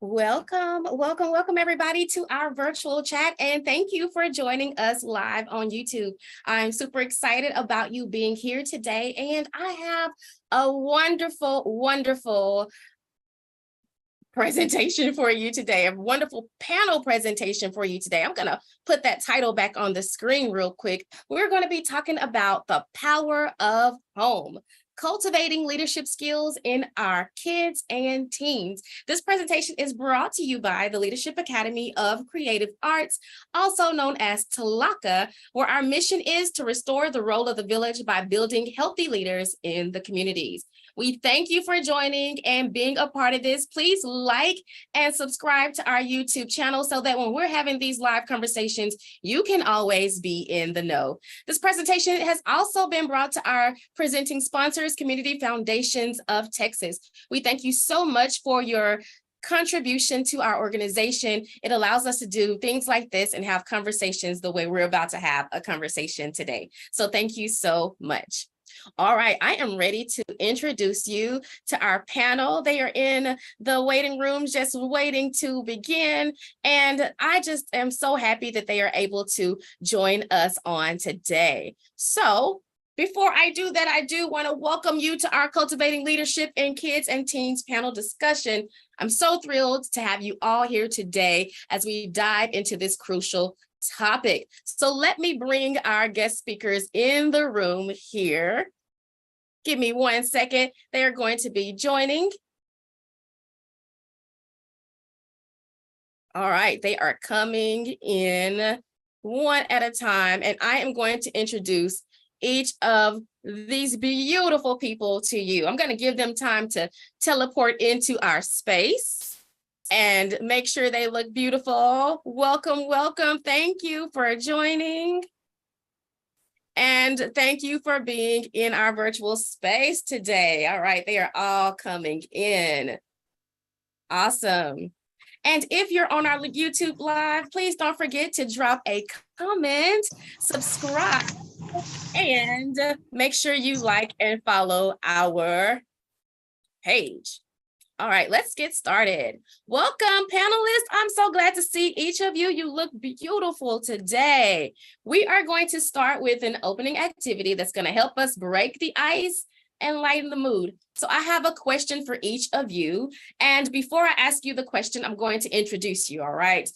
Welcome everybody to our virtual chat, and thank you for joining us live on YouTube. I'm super excited about you being here today, and I have a wonderful presentation for you today, a wonderful panel presentation for you today. I'm gonna put that title back on the screen real quick. We're gonna be talking about the power of home. Cultivating leadership skills in our kids and teens. This presentation is brought to you by the Leadership Academy of Creative Arts, also known as TLACA, where our mission is to restore the role of the village by building healthy leaders in the communities. We thank you for joining and being a part of this. Please like and subscribe to our YouTube channel so that when we're having these live conversations, you can always be in the know. This presentation has also been brought to our presenting sponsors, Community Foundations of Texas. We thank you so much for your contribution to our organization. It allows us to do things like this and have conversations the way we're about to have a conversation today. So thank you so much. All right, I am ready to introduce you to our panel. They are in the waiting room, just waiting to begin. And I just am so happy that they are able to join us on today. So before I do that, I do want to welcome you to our Cultivating Leadership in Kids and Teens panel discussion. I'm so thrilled to have you all here today as we dive into this crucial topic. So let me bring our guest speakers in the room here. Give me 1 second. They are going to be joining. All right, they are coming in one at a time, and I am going to introduce each of these beautiful people to you. I'm going to give them time to teleport into our space and make sure they look beautiful. Welcome. Thank you for joining. And thank you for being in our virtual space today. All right, they are all coming in. Awesome. And if you're on our YouTube live, please don't forget to drop a comment, subscribe, and make sure you like and follow our page. All right, let's get started. Welcome, panelists. I'm so glad to see each of you. You look beautiful today. We are going to start with an opening activity that's going to help us break the ice and lighten the mood. So I have a question for each of you. And before I ask you the question, I'm going to introduce you, all right?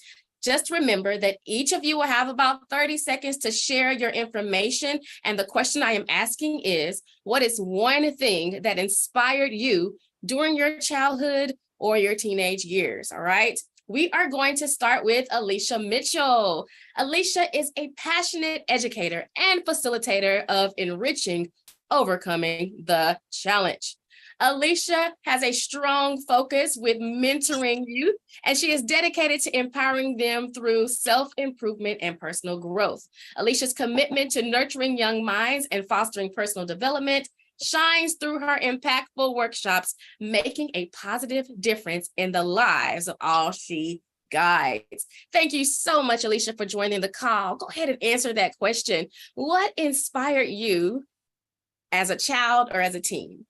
Just remember that each of you will have about 30 seconds to share your information. And the question I am asking is, what is one thing that inspired you during your childhood or your teenage years, all right? We are going to start with Alicia Mitchell. Alicia is a passionate educator and facilitator of enriching, overcoming the challenge. Alicia has a strong focus with mentoring youth, and she is dedicated to empowering them through self-improvement and personal growth. Alicia's commitment to nurturing young minds and fostering personal development shines through her impactful workshops, making a positive difference in the lives of all she guides. Thank you so much, Alicia, for joining the call. Go ahead and answer that question. What inspired you as a child or as a teen?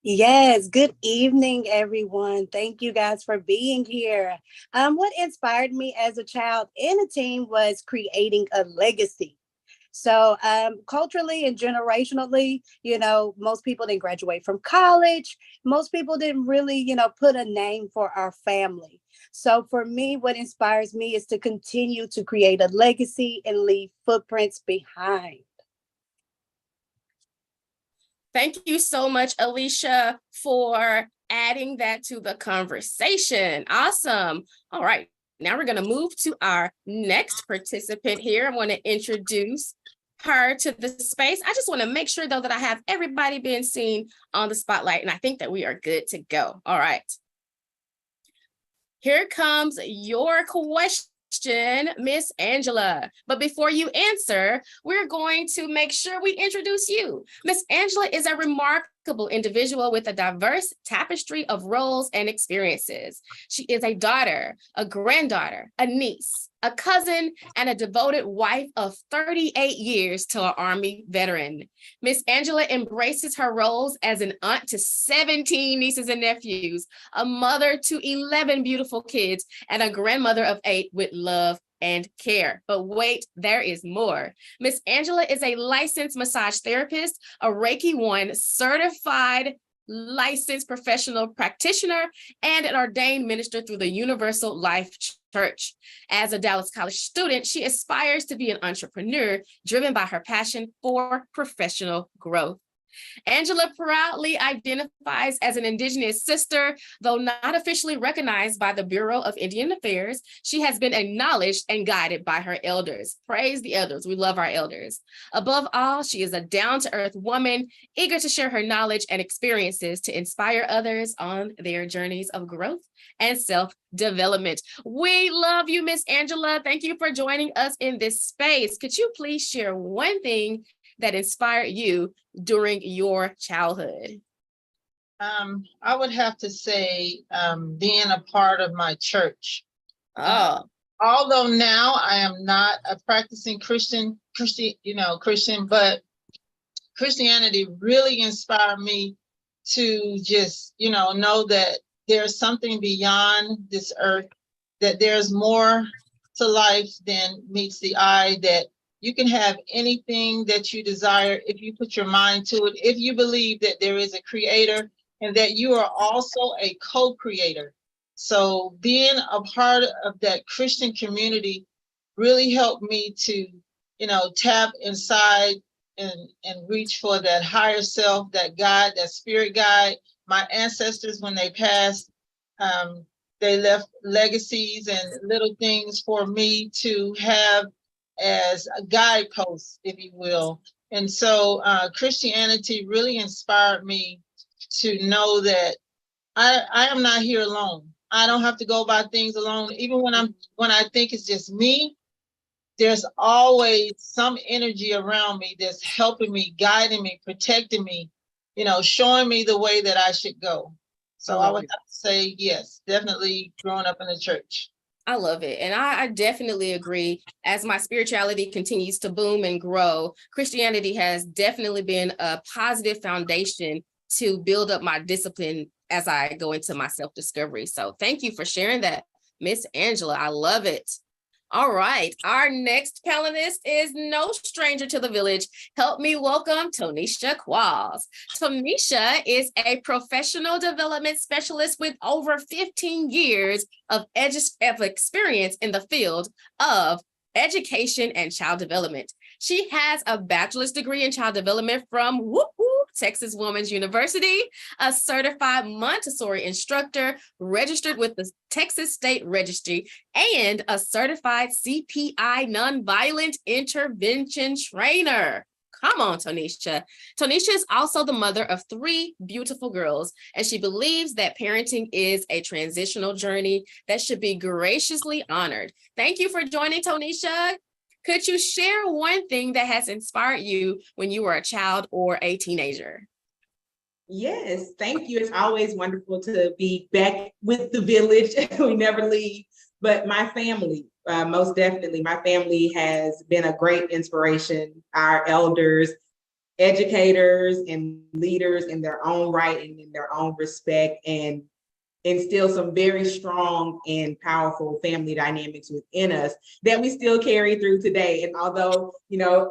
Yes, good evening, everyone. Thank you guys for being here. What inspired me as a child and a teen was creating a legacy. So culturally and generationally, most people didn't graduate from college. Most people didn't really, put a name for our family. So for me, what inspires me is to continue to create a legacy and leave footprints behind. Thank you so much, Alicia, for adding that to the conversation. Awesome. All right. Now we're going to move to our next participant here. I want to introduce her to the space. I just want to make sure, though, that I have everybody being seen on the spotlight, and I think that we are good to go. All right. Here comes your question, Miss Angela. But before you answer, we're going to make sure we introduce you. Miss Angela is a remarkable individual with a diverse tapestry of roles and experiences. She is a daughter, a granddaughter, a niece, a cousin, and a devoted wife of 38 years to an Army veteran. Miss Angela embraces her roles as an aunt to 17 nieces and nephews, a mother to 11 beautiful kids, and a grandmother of 8 with love and care. But wait, there is more. Miss Angela is a licensed massage therapist, a Reiki 1 certified licensed professional practitioner, and an ordained minister through the Universal Life Church. As a Dallas College student, she aspires to be an entrepreneur driven by her passion for professional growth. Angela proudly identifies as an Indigenous sister, though not officially recognized by the Bureau of Indian Affairs. She has been acknowledged and guided by her elders. Praise the elders. We love our elders. Above all, she is a down-to-earth woman, eager to share her knowledge and experiences to inspire others on their journeys of growth and self-development. We love you, Miss Angela. Thank you for joining us in this space. Could you please share one thing that inspired you during your childhood? I would have to say being a part of my church. Although now I am not a practicing Christian, but Christianity really inspired me to just, know that there's something beyond this earth, that there's more to life than meets the eye, that you can have anything that you desire if you put your mind to it, if you believe that there is a creator and that you are also a co-creator. So being a part of that Christian community really helped me to, tap inside and reach for that higher self, that guide, that spirit guide. My ancestors, when they passed, they left legacies and little things for me to have as a guidepost, if you will. And so Christianity really inspired me to know that I am not here alone. I don't have to go about things alone. Even when I think it's just me, there's always some energy around me that's helping me, guiding me, protecting me, showing me the way that I should go. So I would have to say, yes, definitely growing up in the church. I love it. And I definitely agree. As my spirituality continues to boom and grow, Christianity has definitely been a positive foundation to build up my discipline as I go into my self-discovery. So thank you for sharing that, Miss Angela. I love it. All right, our next panelist is no stranger to the village. Help me welcome Tonisha Qualls. Tonisha is a professional development specialist with over 15 years of experience in the field of education and child development. She has a bachelor's degree in child development from Texas Women's University, a certified Montessori instructor registered with the Texas State Registry, and a certified CPI nonviolent intervention trainer. Come on, Tonisha. Tonisha is also the mother of 3 beautiful girls, and she believes that parenting is a transitional journey that should be graciously honored. Thank you for joining, Tonisha. Could you share one thing that has inspired you when you were a child or a teenager? Yes, thank you. It's always wonderful to be back with the village. We never leave, but my family, most definitely, my family has been a great inspiration. Our elders, educators, and leaders in their own right and in their own respect, and instill some very strong and powerful family dynamics within us that we still carry through today. And although,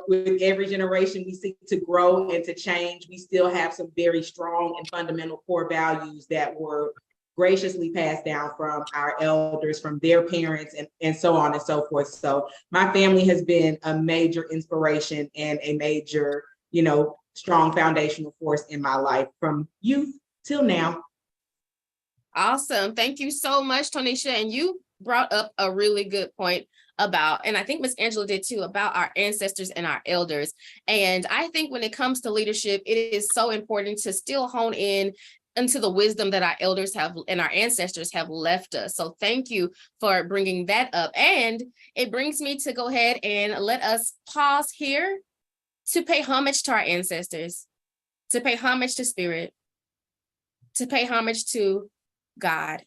with every generation we seek to grow and to change, we still have some very strong and fundamental core values that were graciously passed down from our elders, from their parents, and so on and so forth. So my family has been a major inspiration and a major, strong foundational force in my life from youth till now. Awesome. Thank you so much, Tonisha. And you brought up a really good point about, and I think Miss Angela did too, about our ancestors and our elders. And I think when it comes to leadership, it is so important to still hone in into the wisdom that our elders have and our ancestors have left us. So thank you for bringing that up. And it brings me to go ahead and let us pause here to pay homage to our ancestors, to pay homage to spirit, to pay homage to God,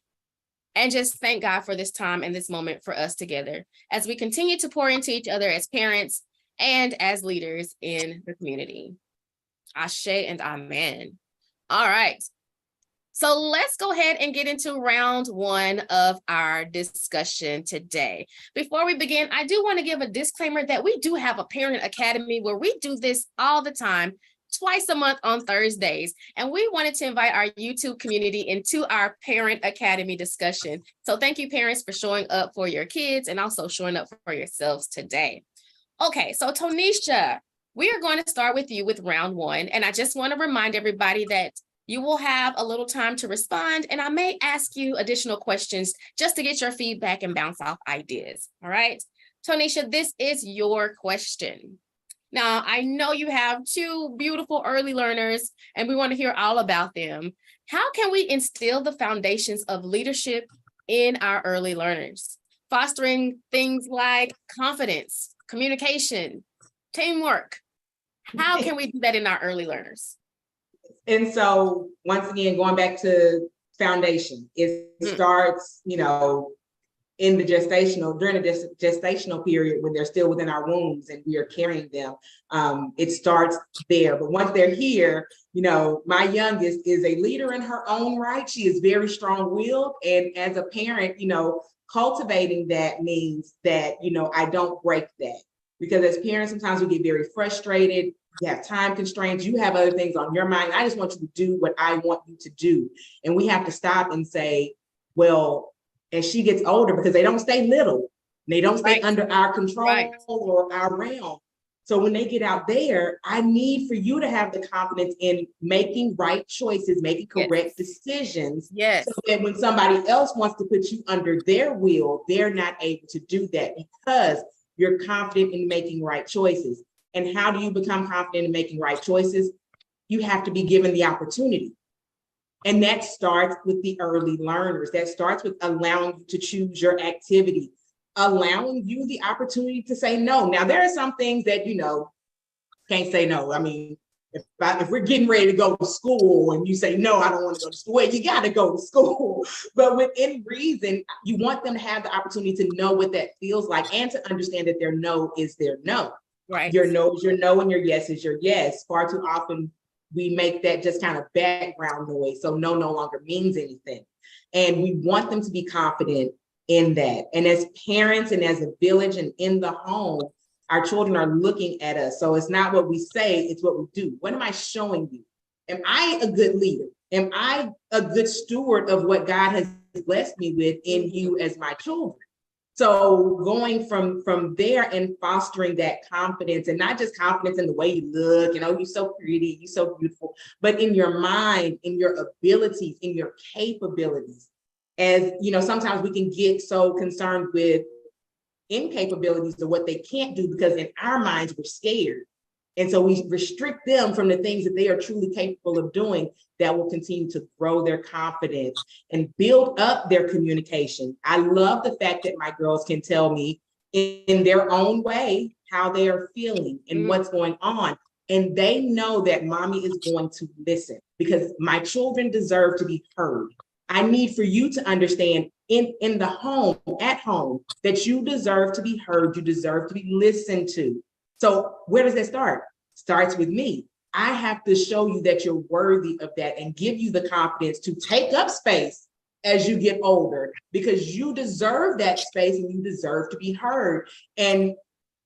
and just thank God for this time and this moment for us together as we continue to pour into each other as parents and as leaders in the community. Ashe and amen. All right. So let's go ahead and get into round 1 of our discussion today. Before we begin, I do want to give a disclaimer that we do have a parent academy where we do this all the time, twice a month on Thursdays. And we wanted to invite our YouTube community into our Parent Academy discussion. So thank you, parents, for showing up for your kids and also showing up for yourselves today. Okay, so Tonisha, we are going to start with you with round 1. And I just want to remind everybody that you will have a little time to respond, and I may ask you additional questions just to get your feedback and bounce off ideas. All right, Tonisha, this is your question. Now, I know you have 2 beautiful early learners, and we want to hear all about them. How can we instill the foundations of leadership in our early learners, fostering things like confidence, communication, teamwork? How can we do that in our early learners? And so, once again, going back to foundation, it starts, in the during the gestational period when they're still within our wombs and we are carrying them. It starts there. But once they're here, my youngest is a leader in her own right. She is very strong-willed. And as a parent, cultivating that means that, I don't break that. Because as parents, sometimes we get very frustrated. You have time constraints. You have other things on your mind. I just want you to do what I want you to do. And we have to stop and say, well, as she gets older, because they don't stay little, they don't stay under our control or our realm. So when they get out there, I need for you to have the confidence in making right choices, making correct decisions. Yes. So that when somebody else wants to put you under their will, they're not able to do that because you're confident in making right choices. And how do you become confident in making right choices? You have to be given the opportunity. And that starts with the early learners. That starts with allowing you to choose your activity, allowing you the opportunity to say no. Now, there are some things that, can't say no. I mean, if we're getting ready to go to school and you say, no, I don't want to go to school, well, you got to go to school. But within reason, you want them to have the opportunity to know what that feels like and to understand that their no is their no. Right. Your no is your no and your yes is your yes. Far too often, we make that just kind of background noise. So no longer means anything. And we want them to be confident in that. And as parents and as a village and in the home, our children are looking at us. So it's not what we say, it's what we do. What am I showing you? Am I a good leader? Am I a good steward of what God has blessed me with in you as my children? So going from there and fostering that confidence, and not just confidence in the way you look, you're so pretty, you're so beautiful, but in your mind, in your abilities, in your capabilities. As sometimes we can get so concerned with incapabilities of what they can't do because in our minds we're scared. And so we restrict them from the things that they are truly capable of doing that will continue to grow their confidence and build up their communication. I love the fact that my girls can tell me in their own way how they are feeling and what's going on. And they know that mommy is going to listen because my children deserve to be heard. I need for you to understand in the home, at home, that you deserve to be heard, you deserve to be listened to. So where does that start? Starts with me. I have to show you that you're worthy of that and give you the confidence to take up space as you get older, because you deserve that space and you deserve to be heard. And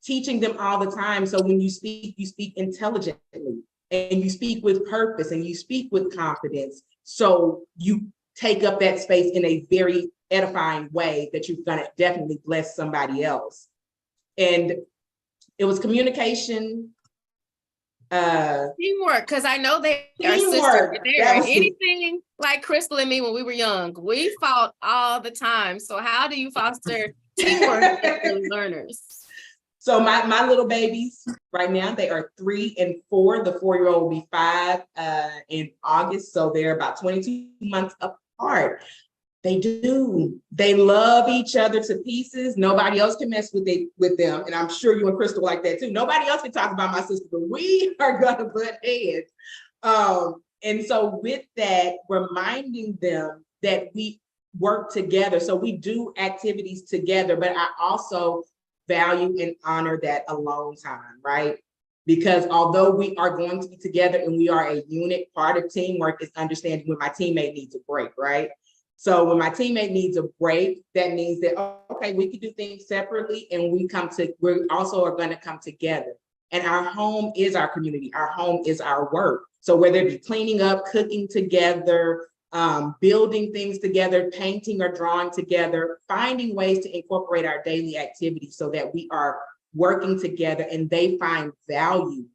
teaching them all the time. So when you speak intelligently and you speak with purpose and you speak with confidence. So you take up that space in a very edifying way that you're going to definitely bless somebody else. And it was communication, teamwork, because I know they are sisters. They are anything like Crystal and me when we were young. We fought all the time. So how do you foster teamwork with learners? So my little babies right now, they are 3 and 4. The 4-year-old will be 5 in August. So they're about 22 months apart. They love each other to pieces. Nobody else can mess with them. And I'm sure you and Crystal like that too. Nobody else can talk about my sister, but we are gonna butt heads. And so with that, reminding them that we work together. So we do activities together, but I also value and honor that alone time, right? Because although we are going to be together and we are a unit, part of teamwork is understanding when my teammate needs a break, right? So when my teammate needs a break, that means that, okay, we can do things separately and we also are going to come together. And our home is our community. Our home is our work. So whether it be cleaning up, cooking together, building things together, painting or drawing together, finding ways to incorporate our daily activities so that we are working together and they find value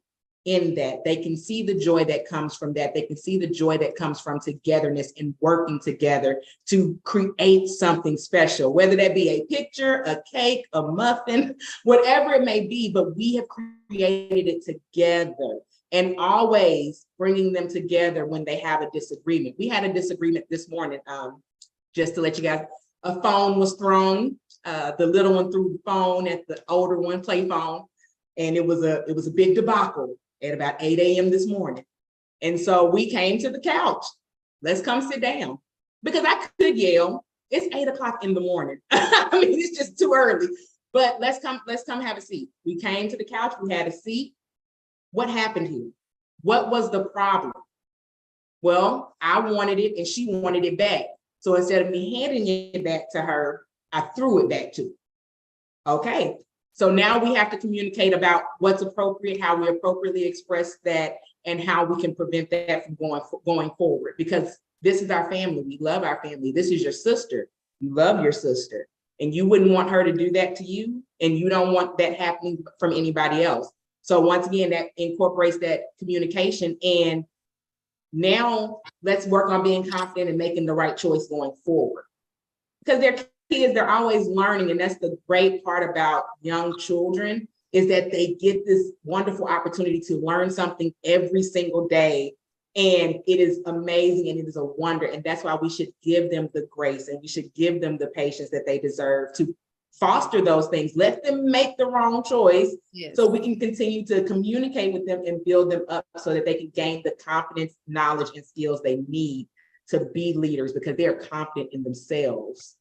in that. They can see the joy that comes from that. They can see the joy that comes from togetherness and working together to create something special, whether that be a picture, a cake, a muffin, whatever it may be, but we have created it together. And always bringing them together when they have a disagreement. We had a disagreement this morning, just to let you guys, a phone was thrown. The little one threw the phone at the older one, play phone. And it was a big debacle at about 8 a.m. this morning. And so we came to the couch. Let's come sit down. Because I could yell, it's 8 o'clock in the morning. I mean, it's just too early. But let's come have a seat. We came to the couch, we had a seat. What happened here? What was the problem? Well, I wanted it and she wanted it back. So instead of me handing it back to her, I threw it back to her. Okay, so now we have to communicate about what's appropriate, how we appropriately express that, and how we can prevent that from going forward. Because this is our family. We love our family. This is your sister. You love your sister. And you wouldn't want her to do that to you. And you don't want that happening from anybody else. So once again, that incorporates that communication. And now let's work on being confident and making the right choice going forward. Because they're kids, they're always learning. And that's the great part about young children, is that they get this wonderful opportunity to learn something every single day. And it is amazing and it is a wonder. And that's why we should give them the grace and we should give them the patience that they deserve to foster those things. Let them make the wrong choice. Yes. So we can continue to communicate with them and build them up so that they can gain the confidence, knowledge, and skills they need to be leaders because they're confident in themselves.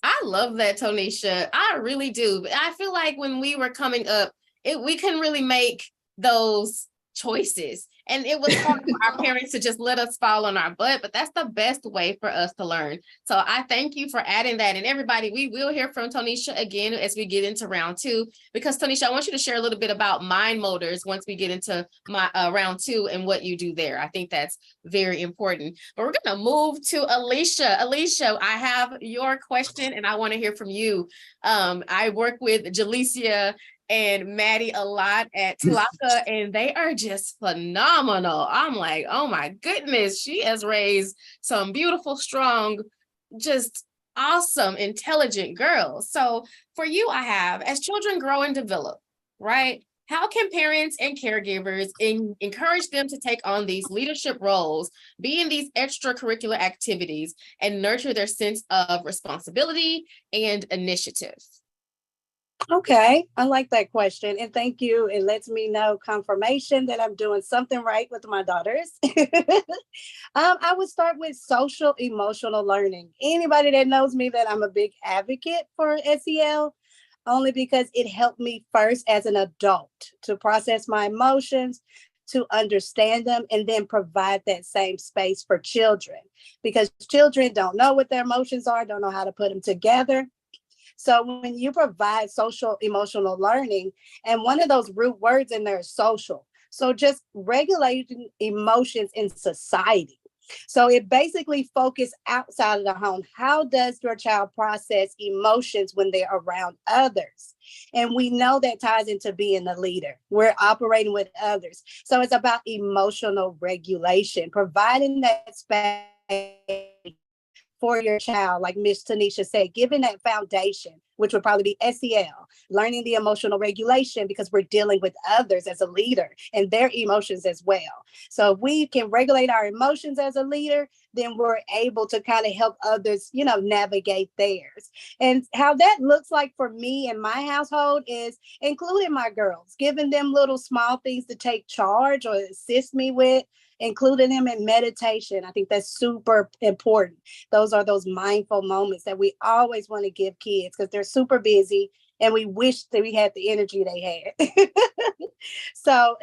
I love that, Tonisha. I really do. I feel like when we were coming up, we couldn't really make those choices. And it was hard for our parents to just let us fall on our butt, but that's the best way for us to learn. So I thank you for adding that. And everybody, we will hear from Tonisha again as we get into round 2, because Tonisha, I want you to share a little bit about mind motors once we get into my round 2 and what you do there. I think that's very important. But we're going to move to Alicia. Alicia, I have your question and I want to hear from you. I work with Jalecia and Maddie a lot at Tlaka, and they are just phenomenal. I'm like, oh my goodness, she has raised some beautiful, strong, just awesome, intelligent girls. So for you, I have, as children grow and develop, right? How can parents and caregivers encourage them to take on these leadership roles, be in these extracurricular activities, and nurture their sense of responsibility and initiative? Okay, I like that question. And thank you. It lets me know confirmation that I'm doing something right with my daughters. I would start with social emotional learning. Anybody that knows me, that I'm a big advocate for SEL, only because it helped me first as an adult to process my emotions, to understand them, and then provide that same space for children, because children don't know what their emotions are, don't know how to put them together. So when you provide social emotional learning, and one of those root words in there is social. So just regulating emotions in society. So it basically focuses outside of the home. How does your child process emotions when they're around others? And we know that ties into being a leader. We're operating with others. So it's about emotional regulation, providing that space for your child, like Miss Tanisha said, giving that foundation, which would probably be SEL, learning the emotional regulation, because we're dealing with others as a leader and their emotions as well. So if we can regulate our emotions as a leader, then we're able to kind of help others, navigate theirs. And how that looks like for me in my household is including my girls, giving them little small things to take charge or assist me with, including them in meditation. I think that's super important. Those are those mindful moments that we always want to give kids, because they're super busy and we wish that we had the energy they had. So,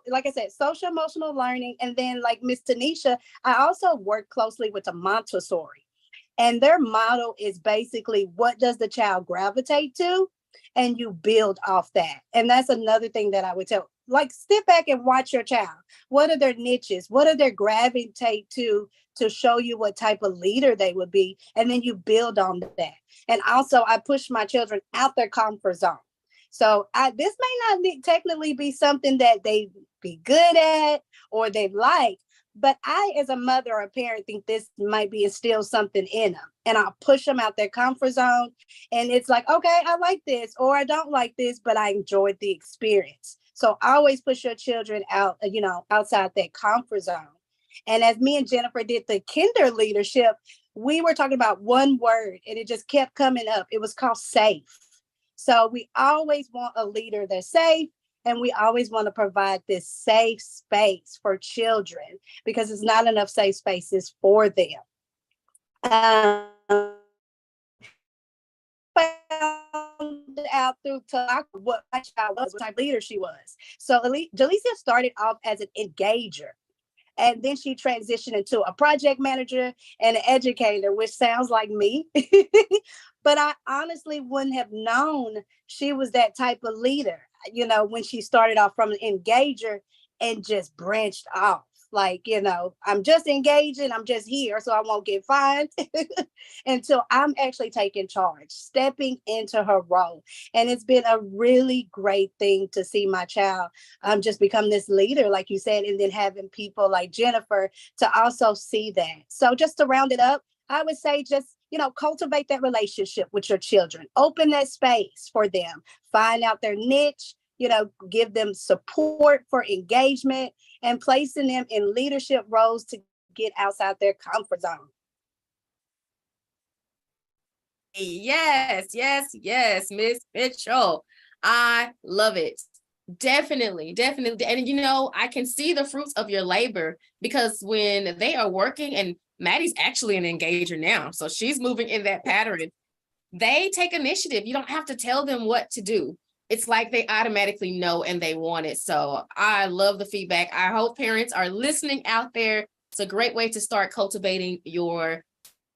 like I said, social emotional learning. And then like Miss Tanisha, I also work closely with a Montessori. And their model is basically, what does the child gravitate to? And you build off that. And that's another thing that I would tell, like, step back and watch your child. What are their niches? What are their gravitate to show you what type of leader they would be? And then you build on that. And also I push my children out their comfort zone. So this may not technically be something that they be good at or they like, but I, as a mother or a parent, think this might be instill something in them. And I'll push them out their comfort zone. And it's like, okay, I like this, or I don't like this, but I enjoyed the experience. So always push your children out, outside that comfort zone. And as me and Jennifer did the kinder leadership, we were talking about one word and it just kept coming up. It was called safe. So we always want a leader that's safe. And we always want to provide this safe space for children, because it's not enough safe spaces for them. Found out through talk what my child was, what type of leader she was. So Jalecia started off as an engager. And then she transitioned into a project manager and an educator, which sounds like me. But I honestly wouldn't have known she was that type of leader, when she started off from an engager and just branched off. Like, I'm just engaging, I'm just here so I won't get fined until I'm actually taking charge, stepping into her role. And it's been a really great thing to see my child just become this leader, like you said, and then having people like Jennifer to also see that. So just to round it up, I would say just, cultivate that relationship with your children, open that space for them, find out their niche, give them support for engagement, and placing them in leadership roles to get outside their comfort zone. Yes, Miss Mitchell. I love it. Definitely. And I can see the fruits of your labor, because when they are working, and Maddie's actually an engager now, so she's moving in that pattern. They take initiative. You don't have to tell them what to do. it's like they automatically know and they want it. So I love the feedback. I hope parents are listening out there. It's a great way to start cultivating your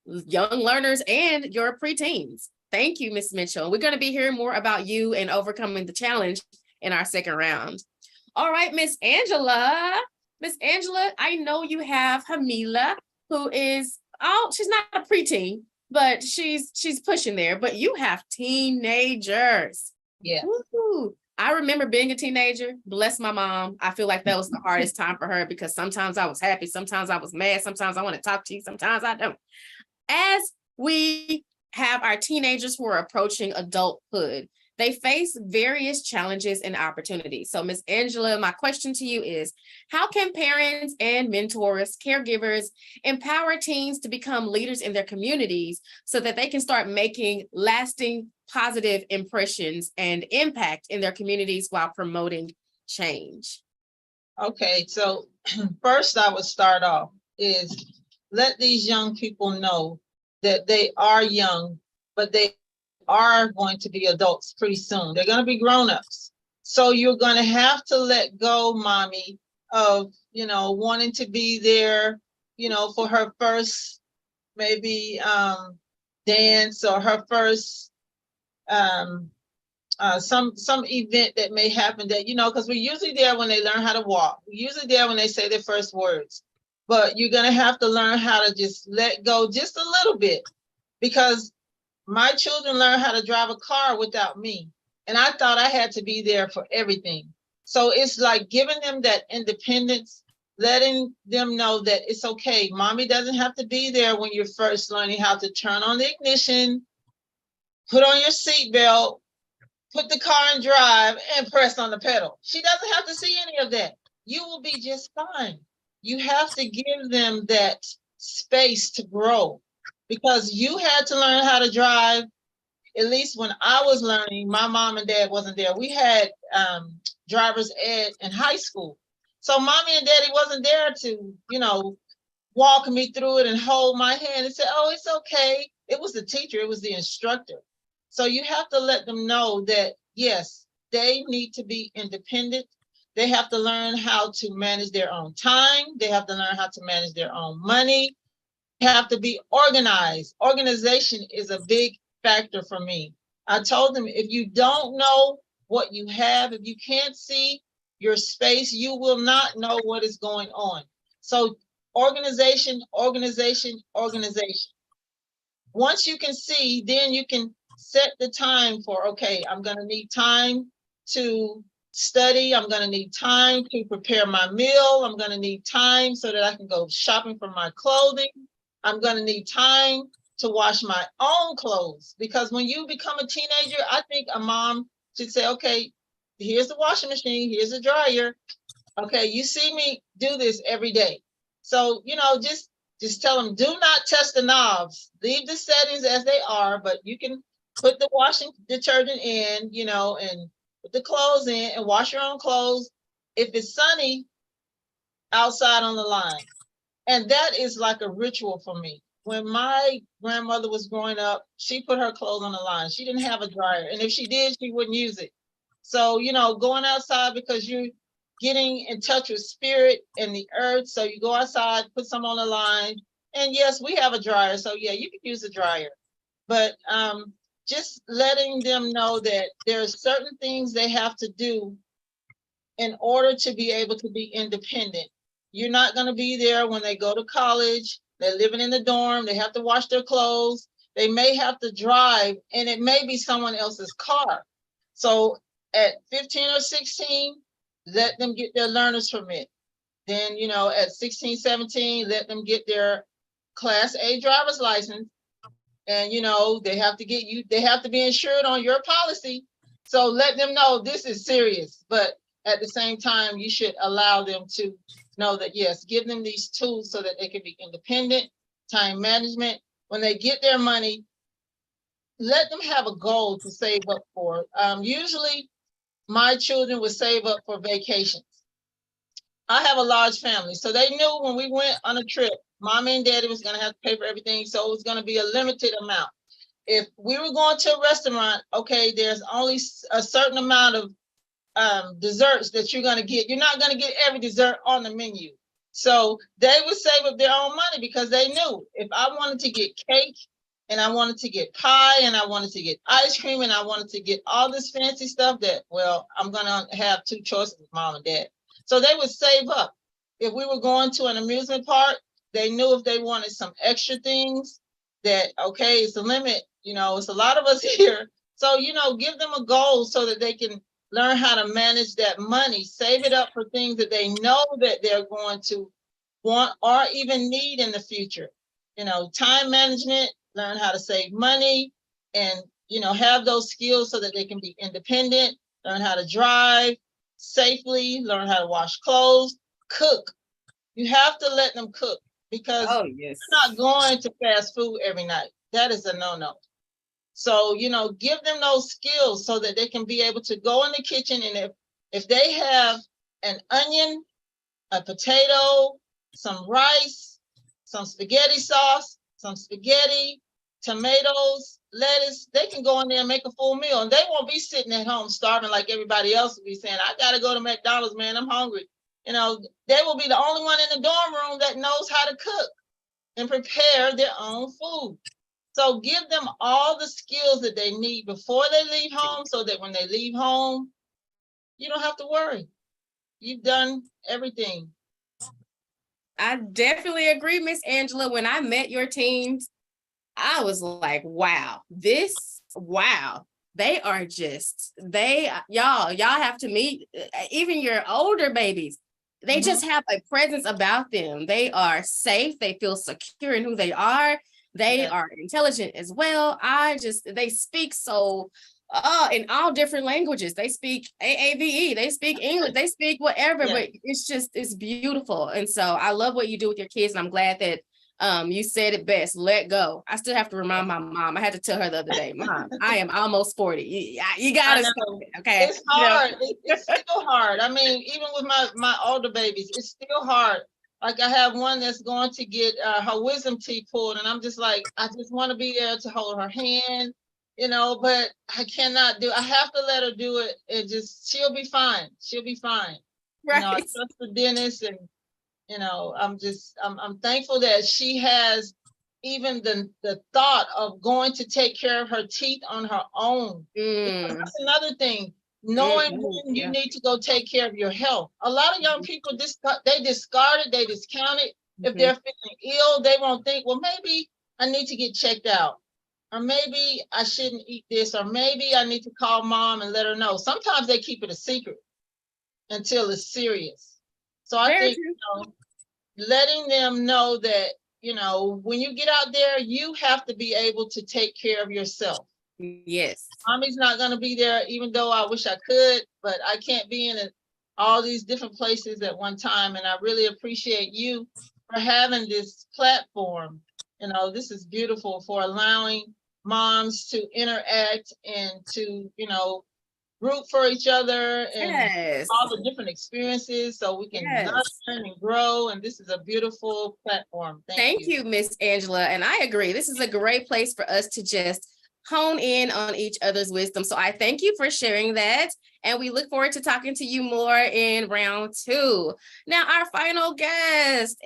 young learners and your preteens. Thank you, Ms. Mitchell. We're going to be hearing more about you and overcoming the challenge in our second round. All right, Miss Angela. Miss Angela, I know you have Hamila, who is, she's not a preteen, but she's pushing there. But you have teenagers. Yeah. Woo-hoo. I remember being a teenager. Bless my mom. I feel like that was the hardest time for her because sometimes I was happy, sometimes I was mad, sometimes I want to talk to you, sometimes I don't. As we have our teenagers who are approaching adulthood, they face various challenges and opportunities. So, Ms. Angela, my question to you is, how can parents and mentors, caregivers, empower teens to become leaders in their communities so that they can start making lasting positive impressions and impact in their communities while promoting change? Okay, so first I would start off is let these young people know that they are young, but they are going to be adults pretty soon. They're going to be grown-ups. So you're going to have to let go, mommy, of, wanting to be there, for her first maybe dance or her first some event that may happen that, because we're usually there when they learn how to walk. We're usually there when they say their first words. But you're going to have to learn how to just let go just a little bit, because my children learned how to drive a car without me. And I thought I had to be there for everything. So it's like giving them that independence, letting them know that it's okay. Mommy doesn't have to be there when you're first learning how to turn on the ignition, put on your seatbelt, put the car in drive, and press on the pedal. She doesn't have to see any of that. You will be just fine. You have to give them that space to grow, because you had to learn how to drive. At least when I was learning, my mom and dad wasn't there. We had driver's ed in high school. So mommy and daddy wasn't there to, walk me through it and hold my hand and say, oh, it's okay. It was the teacher, it was the instructor. So you have to let them know that, yes, they need to be independent. They have to learn how to manage their own time. They have to learn how to manage their own money. They have to be organized. Organization is a big factor for me. I told them, if you don't know what you have, if you can't see your space, you will not know what is going on. So organization, organization, organization. Once you can see, then you can set the time for, okay, I'm going to need time to study. I'm going to need time to prepare my meal. I'm going to need time so that I can go shopping for my clothing. I'm going to need time to wash my own clothes, because when you become a teenager, I think a mom should say, okay, here's the washing machine, here's the dryer. Okay, you see me do this every day. So, just tell them, do not touch the knobs. Leave the settings as they are, but you can put the washing detergent in, and put the clothes in and wash your own clothes. If it's sunny, outside on the line. And that is like a ritual for me. When my grandmother was growing up, she put her clothes on the line. She didn't have a dryer. And if she did, she wouldn't use it. So, going outside because you're getting in touch with spirit and the earth. So you go outside, put some on the line. And yes, we have a dryer. So yeah, you can use a dryer. But just letting them know that there are certain things they have to do in order to be able to be independent. You're not going to be there when they go to college. They're living in the dorm. They have to wash their clothes. They may have to drive, and it may be someone else's car. So at 15 or 16, let them get their learner's permit. Then, at 16, 17, let them get their Class A driver's license. And, they have to be insured on your policy. So let them know this is serious. But at the same time, you should allow them to know that, yes, give them these tools so that they can be independent, time management. When they get their money, let them have a goal to save up for. Usually, my children would save up for vacations. I have a large family, so they knew when we went on a trip, mommy and daddy was going to have to pay for everything, so it was going to be a limited amount. if we were going to a restaurant, okay, there's only a certain amount of desserts that you're going to get. You're not going to get every dessert on the menu. So they would save up their own money because they knew if I wanted to get cake and I wanted to get pie and I wanted to get ice cream and I wanted to get all this fancy stuff that, well, I'm going to have two choices, mom and dad. So they would save up. If we were going to an amusement park, they knew if they wanted some extra things that, okay, it's a limit, it's a lot of us here. So, give them a goal so that they can learn how to manage that money, save it up for things that they know that they're going to want or even need in the future. Time management, learn how to save money and, have those skills so that they can be independent, learn how to drive safely, learn how to wash clothes, cook. You have to let them cook because you're not going to fast food every night. That is a no-no. So, give them those skills so that they can be able to go in the kitchen. And if they have an onion, a potato, some rice, some spaghetti sauce, some spaghetti, tomatoes, lettuce, they can go in there and make a full meal. And they won't be sitting at home starving like everybody else will be saying, I got to go to McDonald's, man, I'm hungry. They will be the only one in the dorm room that knows how to cook and prepare their own food. So give them all the skills that they need before they leave home so that when they leave home, you don't have to worry. You've done everything. I definitely agree, Miss Angela. When I met your teams, I was like, wow, they are y'all have to meet even your older babies. They just have a presence about them. They are safe. They feel secure in who they are. They are intelligent as well. They speak so in all different languages. They speak AAVE, they speak English, they speak whatever, but it's beautiful. And so I love what you do with your kids. And I'm glad that you said it best, let go. I still have to remind my mom. I had to tell her the other day, Mom, I am almost 40. You gotta stop it, okay? It's hard. It's still hard. I mean, even with my older babies, it's still hard. Like I have one that's going to get her wisdom teeth pulled, and I'm just like, I just want to be there to hold her hand, but I cannot I have to let her do it, and she'll be fine. She'll be fine. Right. I trust the dentist, and I'm thankful that she has even the thought of going to take care of her teeth on her own. That's another thing. Knowing when you need to go take care of your health. A lot of young people, they discard it, they discount it. If they're feeling ill, they won't think, well, maybe I need to get checked out. Or maybe I shouldn't eat this. Or maybe I need to call mom and let her know. Sometimes they keep it a secret until it's serious. So I think, letting them know that, when you get out there, you have to be able to take care of yourself. Yes. Mommy's not going to be there, even though I wish I could, but I can't be in all these different places at one time. And I really appreciate you for having this platform. This is beautiful for allowing moms to interact and to, root for each other and all the different experiences so we can learn and grow. And this is a beautiful platform. Thank you, Miss Angela. And I agree. This is a great place for us to just hone in on each other's wisdom. So I thank you for sharing that. And we look forward to talking to you more in round 2. Now, our final guest,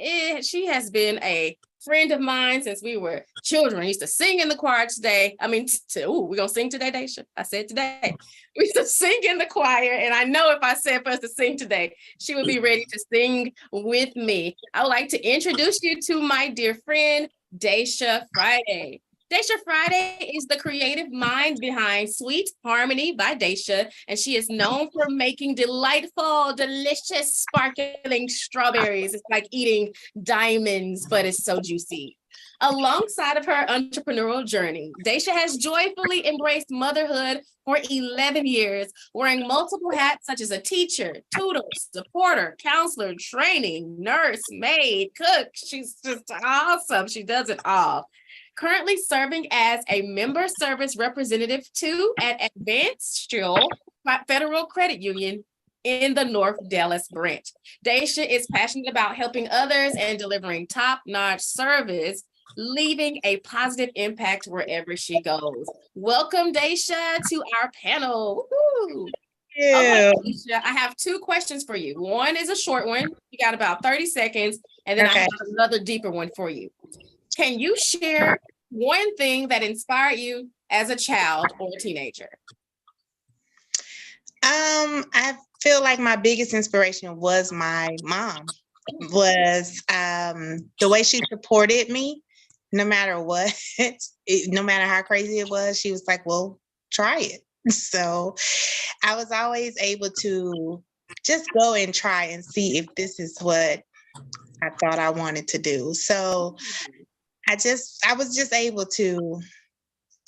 she has been a friend of mine since we were children. We used to sing in the choir today. I mean, we're going to sing today, Daisha. I said today. We used to sing in the choir. And I know if I said for us to sing today, she would be ready to sing with me. I would like to introduce you to my dear friend, Daisha Friday. Daisha Friday is the creative mind behind Sweet Harmony by Daisha, and she is known for making delightful, delicious, sparkling strawberries. It's like eating diamonds, but it's so juicy. Alongside of her entrepreneurial journey, Daisha has joyfully embraced motherhood for 11 years, wearing multiple hats such as a teacher, tutor, supporter, counselor, training, nurse, maid, cook. She's just awesome. She does it all. Currently serving as a member service representative at Advanced Federal Credit Union in the North Dallas branch. Daisha is passionate about helping others and delivering top-notch service leaving a positive impact wherever she goes. Welcome, Daisha, to our panel. Woo-hoo. Okay, Daisha, I have 2 questions for you. One is a short one. You got about 30 seconds. And then I have another deeper one for you. Can you share one thing that inspired you as a child or a teenager? I feel like my biggest inspiration was my mom, was the way she supported me, no matter what, no matter how crazy it was. She was like, well, try it. So I was always able to just go and try and see if this is what I thought I wanted to do. So I was just able to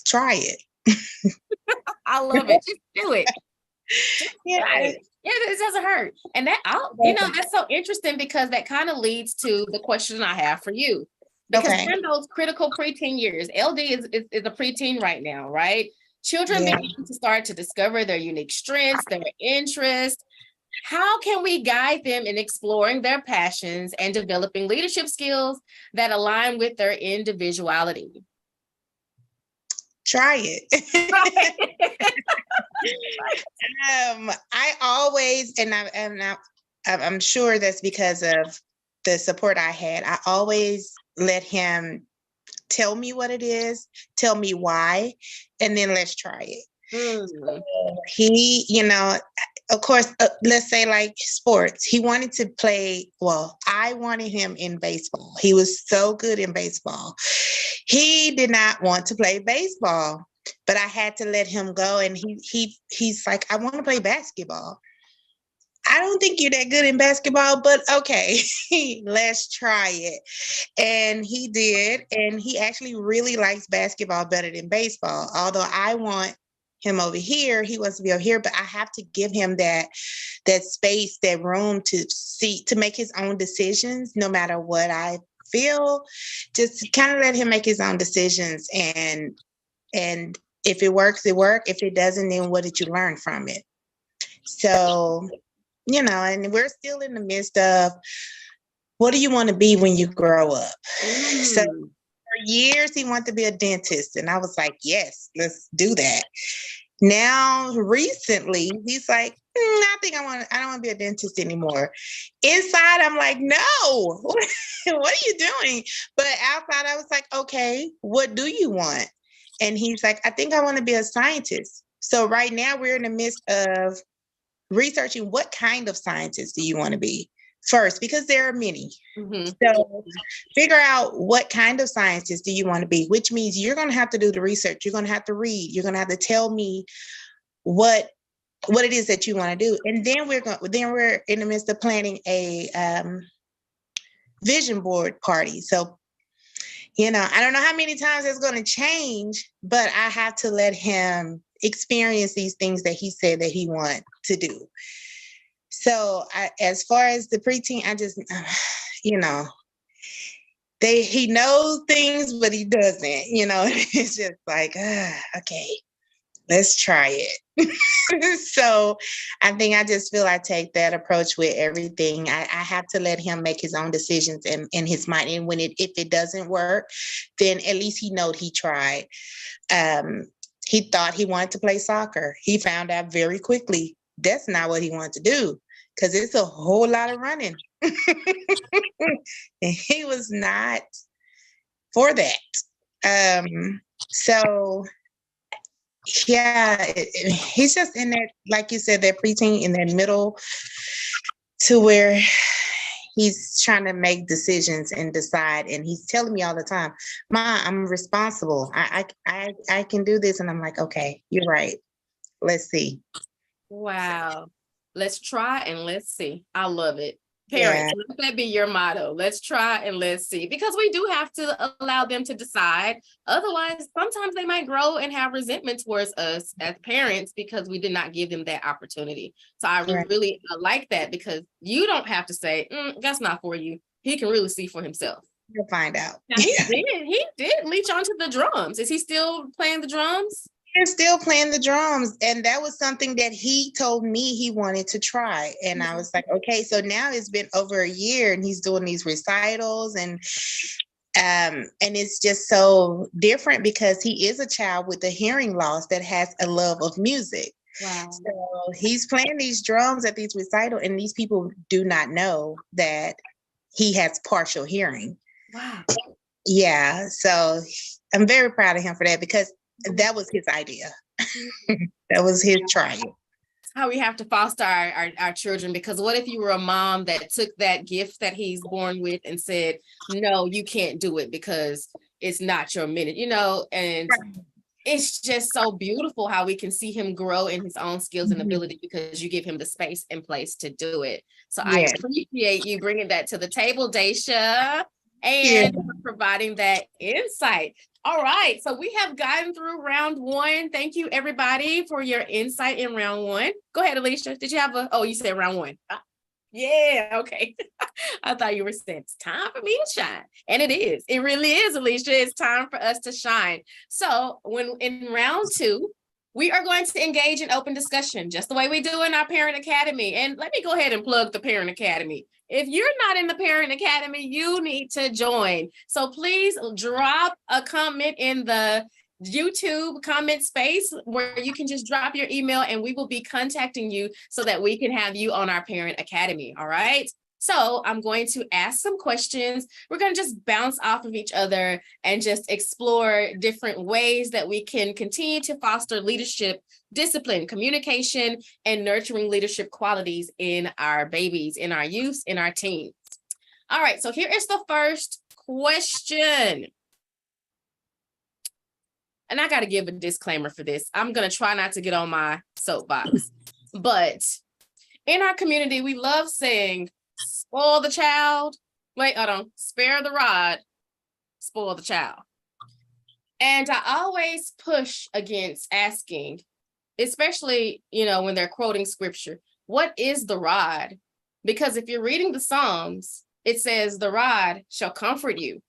try it. I love it. Just do it. Yeah. Right. Yeah, it doesn't hurt. And that, that's so interesting because that kind of leads to the question I have for you. Because in those critical preteen years, LD is a preteen right now, right? Children begin to start to discover their unique strengths, their interests. How can we guide them in exploring their passions and developing leadership skills that align with their individuality? Try it. I always, I'm sure that's because of the support I had. I always let him tell me what it is, tell me why, and then let's try it. So he, of course, let's say like sports. He wanted to play, I wanted him in baseball. He was so good in baseball. He did not want to play baseball, but I had to let him go. And he's like, I want to play basketball. I don't think you're that good in basketball, but okay, let's try it. And he did. And he actually really likes basketball better than baseball. Although I want him over here, he wants to be over here, but I have to give him that space, that room to make his own decisions, no matter what I feel. Just kind of let him make his own decisions. And if it works, it works. If it doesn't, then what did you learn from it? So, and we're still in the midst of, what do you want to be when you grow up? So for years, he wanted to be a dentist. And I was like, yes, let's do that. Now, recently, he's like, I think I don't want to be a dentist anymore. Inside, I'm like, no, what are you doing? But outside, I was like, okay, what do you want? And he's like, I think I want to be a scientist. So right now, we're in the midst of researching what kind of scientist do you want to be first, because there are many. So figure out what kind of scientist do you want to be, which means you're going to have to do the research. You're going to have to read. You're going to have to tell me what it is that you want to do. And then we're in the midst of planning a vision board party. So, I don't know how many times it's going to change, but I have to let him experience these things that he said that he wants to do. So as far as the preteen, I just, he knows things, but he doesn't, it's just like, okay, let's try it. So I think I just feel I take that approach with everything. I have to let him make his own decisions in his mind. And if it doesn't work, then at least he knows he tried. He thought he wanted to play soccer. He found out very quickly that's not what he wanted to do, because it's a whole lot of running. And he was not for that. So yeah, he's just in that, like you said, that preteen, in that middle, to where he's trying to make decisions and decide. And he's telling me all the time, Ma, I'm responsible. I can do this. And I'm like, okay, you're right. Let's see. Wow. Let's try and let's see. I love it. Parents, let that be your motto. Let's try and let's see, because we do have to allow them to decide. Otherwise, sometimes they might grow and have resentment towards us as parents because we did not give them that opportunity. So I really like that, because you don't have to say, that's not for you. He can really see for himself. You'll find out. Now, he did leech onto the drums. Is he still playing the drums? He's still playing the drums. And that was something that he told me he wanted to try. And I was like, okay, so now it's been over a year and he's doing these recitals. And And it's just so different because he is a child with a hearing loss that has a love of music. Wow. So he's playing these drums at these recitals, and these people do not know that he has partial hearing. Wow. Yeah. So I'm very proud of him for that because that was his idea. That was his trial. How we have to foster our children, because what if you were a mom that took that gift that he's born with and said, no, you can't do it because it's not your minute, and it's just so beautiful how we can see him grow in his own skills and ability because you give him the space and place to do it. So I appreciate you bringing that to the table, Daisha, and providing that insight. All right, so we have gotten through round one. Thank you, everybody, for your insight in round one. Go ahead, Alicia. Did you have you said round one. Yeah, okay. I thought you were saying it's time for me to shine. And it is. It really is, Alicia. It's time for us to shine. So when in round two, we are going to engage in open discussion, just the way we do in our Parent Academy. And let me go ahead and plug the Parent Academy. If you're not in the Parent Academy, you need to join. So please drop a comment in the YouTube comment space where you can just drop your email and we will be contacting you so that we can have you on our Parent Academy. All right. So I'm going to ask some questions. We're going to just bounce off of each other and just explore different ways that we can continue to foster leadership, discipline, communication, and nurturing leadership qualities in our babies, in our youth, in our teens. All right. So here is the first question. And I got to give a disclaimer for this. I'm going to try not to get on my soapbox. But in our community, we love saying, spoil the child. Wait, hold on. Spare the rod, spoil the child. And I always push against asking, especially, when they're quoting scripture, what is the rod? Because if you're reading the Psalms, it says the rod shall comfort you.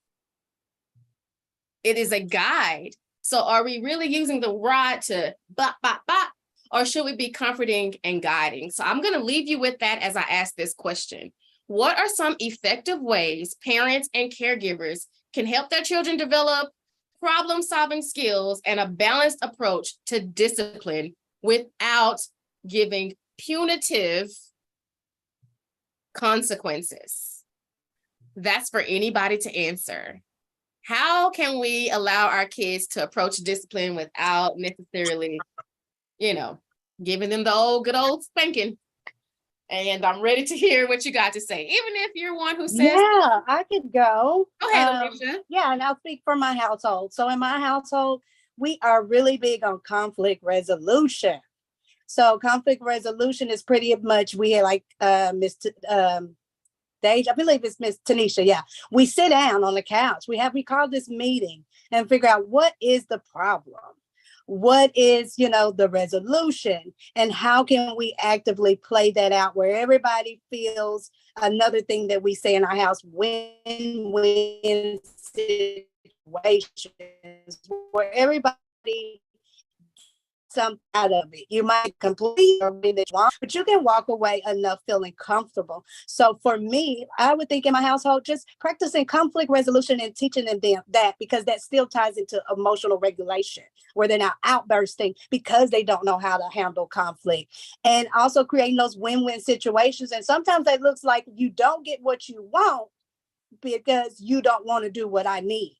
It is a guide. So are we really using the rod to bop, bop, bop? Or should we be comforting and guiding? So I'm going to leave you with that as I ask this question. What are some effective ways parents and caregivers can help their children develop problem-solving skills and a balanced approach to discipline without giving punitive consequences? That's for anybody to answer. How can we allow our kids to approach discipline without necessarily, giving them the good old spanking? And I'm ready to hear what you got to say, even if you're one who says, yeah, I could go. Go ahead, Alicia. Yeah, and I'll speak for my household. So in my household, we are really big on conflict resolution. So conflict resolution is pretty much, we had like Miss Dage, I believe it's Miss Tanisha. Yeah. We sit down on the couch. We call this meeting and figure out what is the problem. What is, the resolution, and how can we actively play that out where everybody feels? Another thing that we say in our house, win-win situations where everybody something out of it. You might complete everything that you want, but you can walk away enough feeling comfortable. So for me, I would think in my household, just practicing conflict resolution and teaching them that, because that still ties into emotional regulation, where they're not outbursting because they don't know how to handle conflict, and also creating those win-win situations. And sometimes it looks like you don't get what you want because you don't want to do what I need.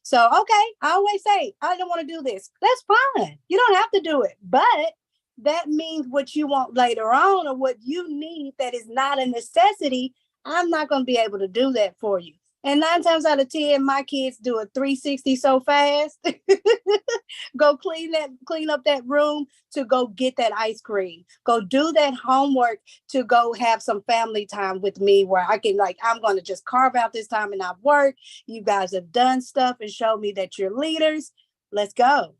So, okay, I always say, I don't want to do this. That's fine. You don't have to do it. But that means what you want later on, or what you need that is not a necessity, I'm not going to be able to do that for you. And 9 times out of 10, my kids do a 360 so fast. Go clean up that room to go get that ice cream. Go do that homework to go have some family time with me, where I can, I'm going to just carve out this time and not work. You guys have done stuff and showed me that you're leaders. Let's go.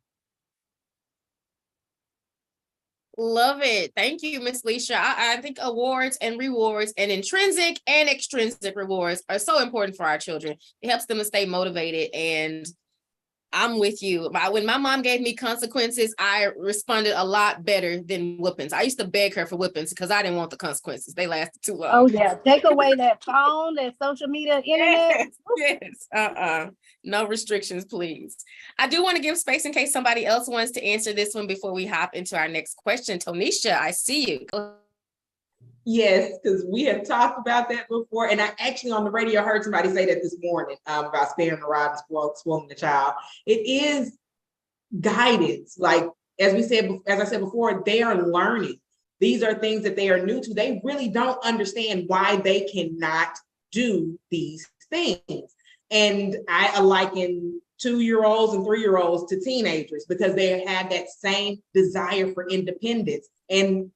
Love it. Thank you, Miss Leisha. I think awards and rewards, and intrinsic and extrinsic rewards, are so important for our children. It helps them to stay motivated and I'm with you. When my mom gave me consequences, I responded a lot better than whoopings. I used to beg her for whoopings because I didn't want the consequences. They lasted too long. Oh yeah, take away that phone, that social media, internet. Yes. No restrictions, please. I do want to give space in case somebody else wants to answer this one before we hop into our next question. Tonisha, I see you. Yes, because we have talked about that before. And I actually on the radio heard somebody say that this morning about sparing the rod and spoiling the child. It is guidance. Like, as I said before, they are learning. These are things that they are new to. They really don't understand why they cannot do these things. And I liken 2-year-olds and 3-year-olds to teenagers because they have that same desire for independence. And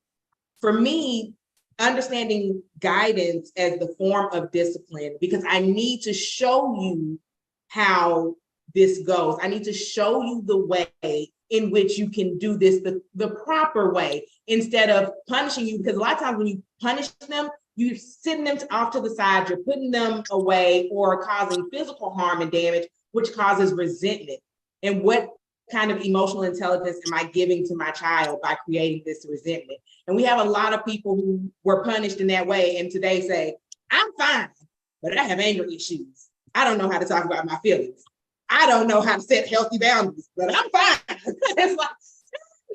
for me, understanding guidance as the form of discipline, because I need to show you how this goes. I need to show you the way in which you can do this the proper way instead of punishing you. Because a lot of times when you punish them, you're sending them off to the side, you're putting them away or causing physical harm and damage, which causes resentment. And what kind of emotional intelligence am I giving to my child by creating this resentment? And we have a lot of people who were punished in that way and today say, I'm fine, but I have anger issues. I don't know how to talk about my feelings. I don't know how to set healthy boundaries, but I'm fine. It's like,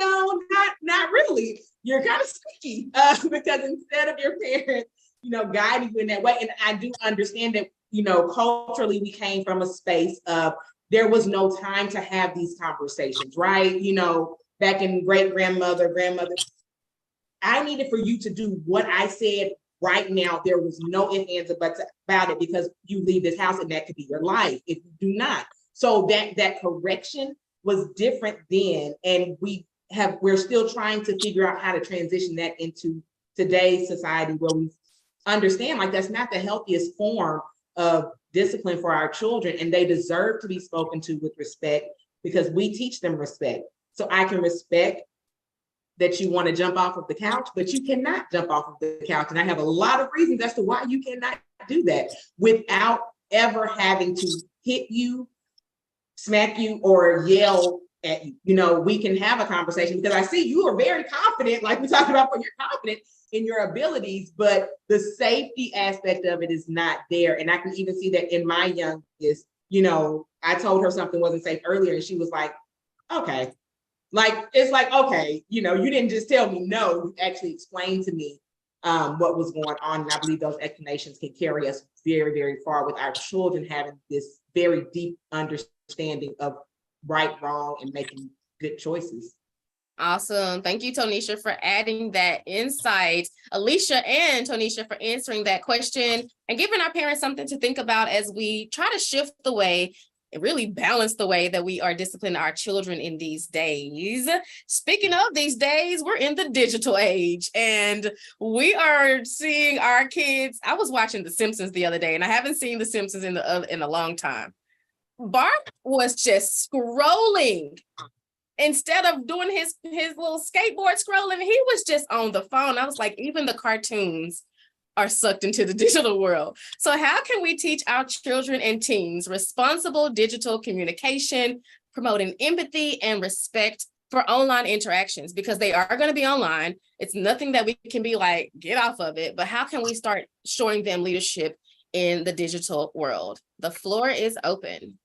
no, not really. You're kind of sneaky because instead of your parents, guiding you in that way, and I do understand that, culturally we came from a space of there was no time to have these conversations, right? Back in grandmother, I needed for you to do what I said right now. There was no ifs, ands, or buts about it because you leave this house and that could be your life if you do not. So that correction was different then. And we're still trying to figure out how to transition that into today's society where we understand like that's not the healthiest form of discipline for our children, and they deserve to be spoken to with respect because we teach them respect. So I can respect that you want to jump off of the couch, but you cannot jump off of the couch. And I have a lot of reasons as to why you cannot do that without ever having to hit you, smack you, or yell at you. We can have a conversation because I see you are very confident, like we talked about, when you're confident in your abilities, but the safety aspect of it is not there. And I can even see that in my youngest, I told her something wasn't safe earlier and she was like, okay. Like, it's like, okay, you didn't just tell me no, you actually explained to me what was going on. And I believe those explanations can carry us very, very far with our children having this very deep understanding of right, wrong, and making good choices. Awesome. Thank you, Tonisha, for adding that insight. Alicia and Tonisha for answering that question and giving our parents something to think about as we try to shift the way and really balance the way that we are disciplining our children in these days. Speaking of these days, we're in the digital age and we are seeing our kids. I was watching The Simpsons the other day and I haven't seen The Simpsons in a long time. Bart was just scrolling. Instead of doing his little skateboard scrolling, he was just on the phone. I was like, even the cartoons are sucked into the digital world. So how can we teach our children and teens responsible digital communication, promoting empathy and respect for online interactions? Because they are going to be online. It's nothing that we can be like, get off of it. But how can we start showing them leadership in the digital world? The floor is open.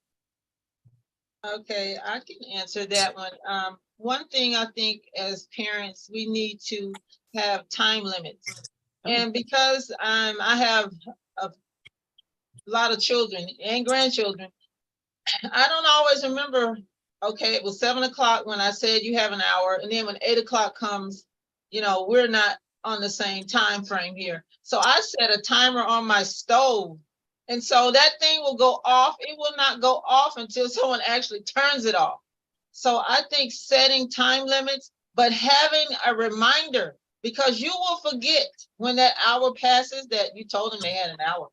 Okay, I can answer that one. One thing I think as parents, we need to have time limits. And because I have a lot of children and grandchildren, I don't always remember, okay, it was 7 o'clock when I said you have an hour. And then when 8 o'clock comes, we're not on the same time frame here. So I set a timer on my stove. And so that thing will go off. It will not go off until someone actually turns it off. So I think setting time limits, but having a reminder, because you will forget when that hour passes that you told them they had an hour.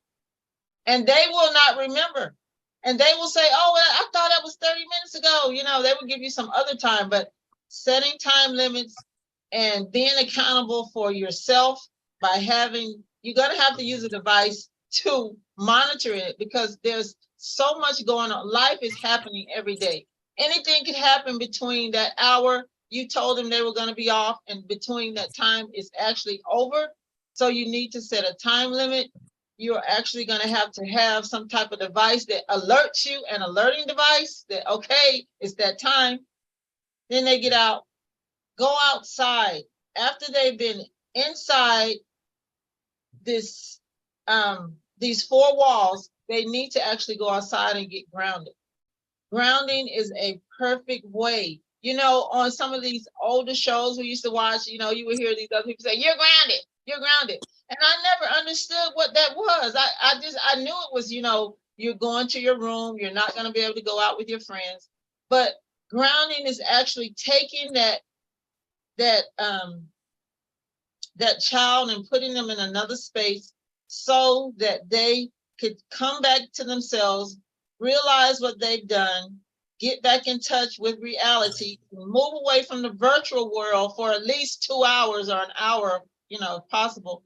And they will not remember. And they will say, oh, well, I thought that was 30 minutes ago. They will give you some other time, but setting time limits and being accountable for yourself by you're going to have to use a device to monitor it because there's so much going on. Life is happening every day. anything could happen between that hour you told them they were going to be off and between that time is actually over. So you need to set a time limit. You're actually going to have some type of device that alerts you, an alerting device that, okay, it's that time. Then they get out, go outside. After they've been inside this, these four walls, they need to actually go outside and get grounded. Grounding is a perfect way. You know, on some of these older shows we used to watch, you know, you would hear these other people say, you're grounded, you're grounded. And I never understood what that was. I knew it was, you know, you're going to your room, you're not going to be able to go out with your friends. But grounding is actually taking that child and putting them in another space so that they could come back to themselves, realize what they've done, get back in touch with reality, move away from the virtual world for at least 2 hours or an hour, you know, if possible.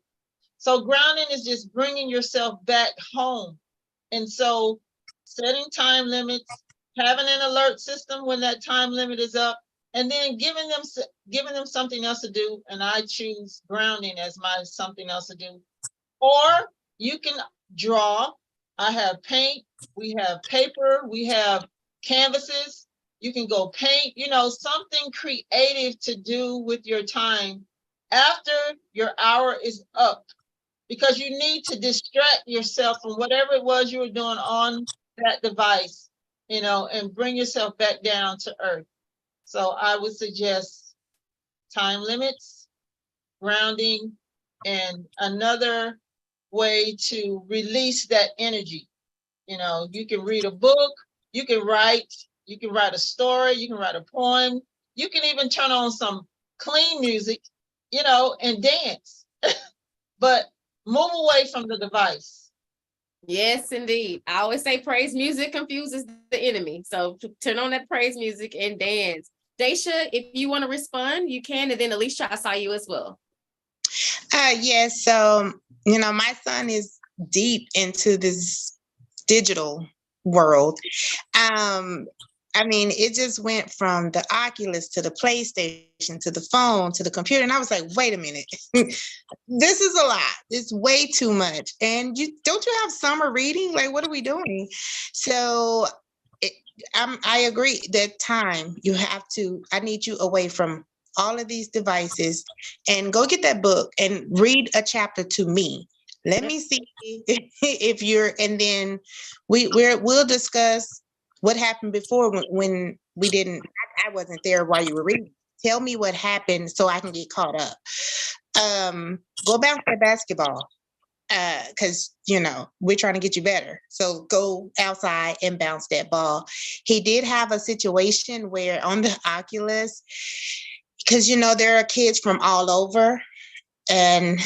So grounding is just bringing yourself back home. And so setting time limits, having an alert system when that time limit is up, and then giving them something else to do. And I choose grounding as my something else to do. Or you can draw. I have paint, we have paper, we have canvases. You can go paint, you know, something creative to do with your time after your hour is up, because you need to distract yourself from whatever it was you were doing on that device, you know, and bring yourself back down to earth. So I would suggest time limits, grounding, and another way to release that energy. You know, you can read a book, you can write a story, you can write a poem, you can even turn on some clean music, you know, and dance. But move away from the device. Yes, indeed. I always say praise music confuses the enemy. So turn on that praise music and dance. Daisha, if you want to respond, you can. And then Alicia, I saw you as well. Yes. So, you know, my son is deep into this digital world. I mean, it just went from the Oculus to the PlayStation to the phone to the computer. And I was like, wait a minute, this is a lot. It's way too much. And don't you have summer reading? Like, what are we doing? So I agree that time I need you away from all of these devices and go get that book and read a chapter to me. Let me see if and then we'll discuss what happened before when we didn't, I wasn't there while you were reading. Tell me what happened so I can get caught up. Go bounce that basketball. Because, you know, we're trying to get you better. So go outside and bounce that ball. He did have a situation where on the Oculus, because, you know, there are kids from all over, and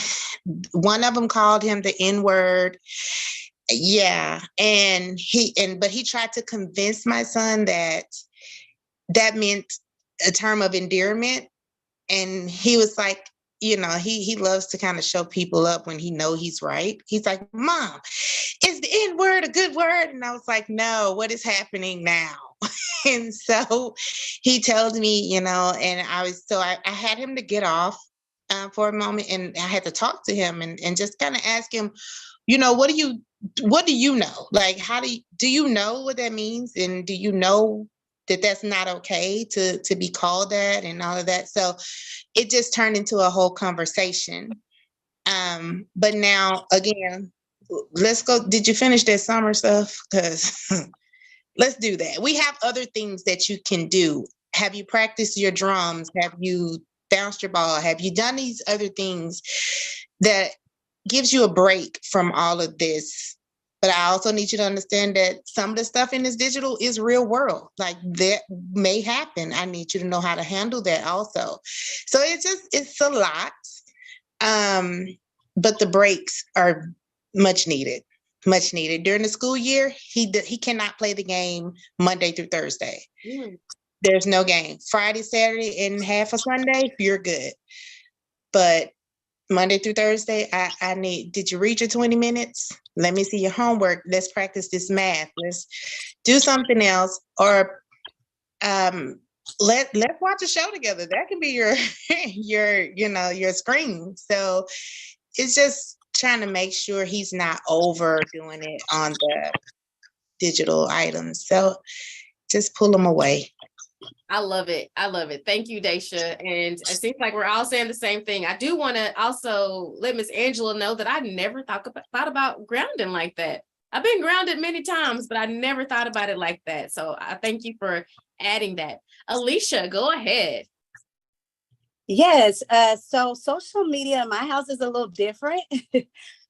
one of them called him the N-word. Yeah. But he tried to convince my son that meant a term of endearment. And he was like, you know, he loves to kind of show people up when he know he's right. He's like, Mom, is the N-word a good word? And I was like, no, what is happening now? And so he tells me, you know, and I had him to get off for a moment, and I had to talk to him and just kind of ask him, you know, what do you know? Like, do you know what that means? And do you know that that's not okay to be called that and all of that? So it just turned into a whole conversation. But now again, let's go. Did you finish that summer stuff? Because let's do that. We have other things that you can do. Have you practiced your drums? Have you bounced your ball? Have you done these other things that gives you a break from all of this? But I also need you to understand that some of the stuff in this digital is real world. Like, that may happen. I need you to know how to handle that also. So it's a lot. But the breaks are much needed. Much needed. During the school year, he cannot play the game Monday through Thursday. There's no game. Friday, Saturday, and half of Sunday, you're good. But Monday through Thursday, did you read your 20 minutes? Let me see your homework. Let's practice this math. Let's do something else. Or let's watch a show together. That can be your your screen. So it's just trying to make sure he's not overdoing it on the digital items. So just pull them away. I love it. I love it. Thank you, Daisha. And it seems like we're all saying the same thing. I do want to also let Miss Angela know that I never thought about grounding like that. I've been grounded many times, but I never thought about it like that. So I thank you for adding that. Alicia, go ahead. Yes. So social media in my house is a little different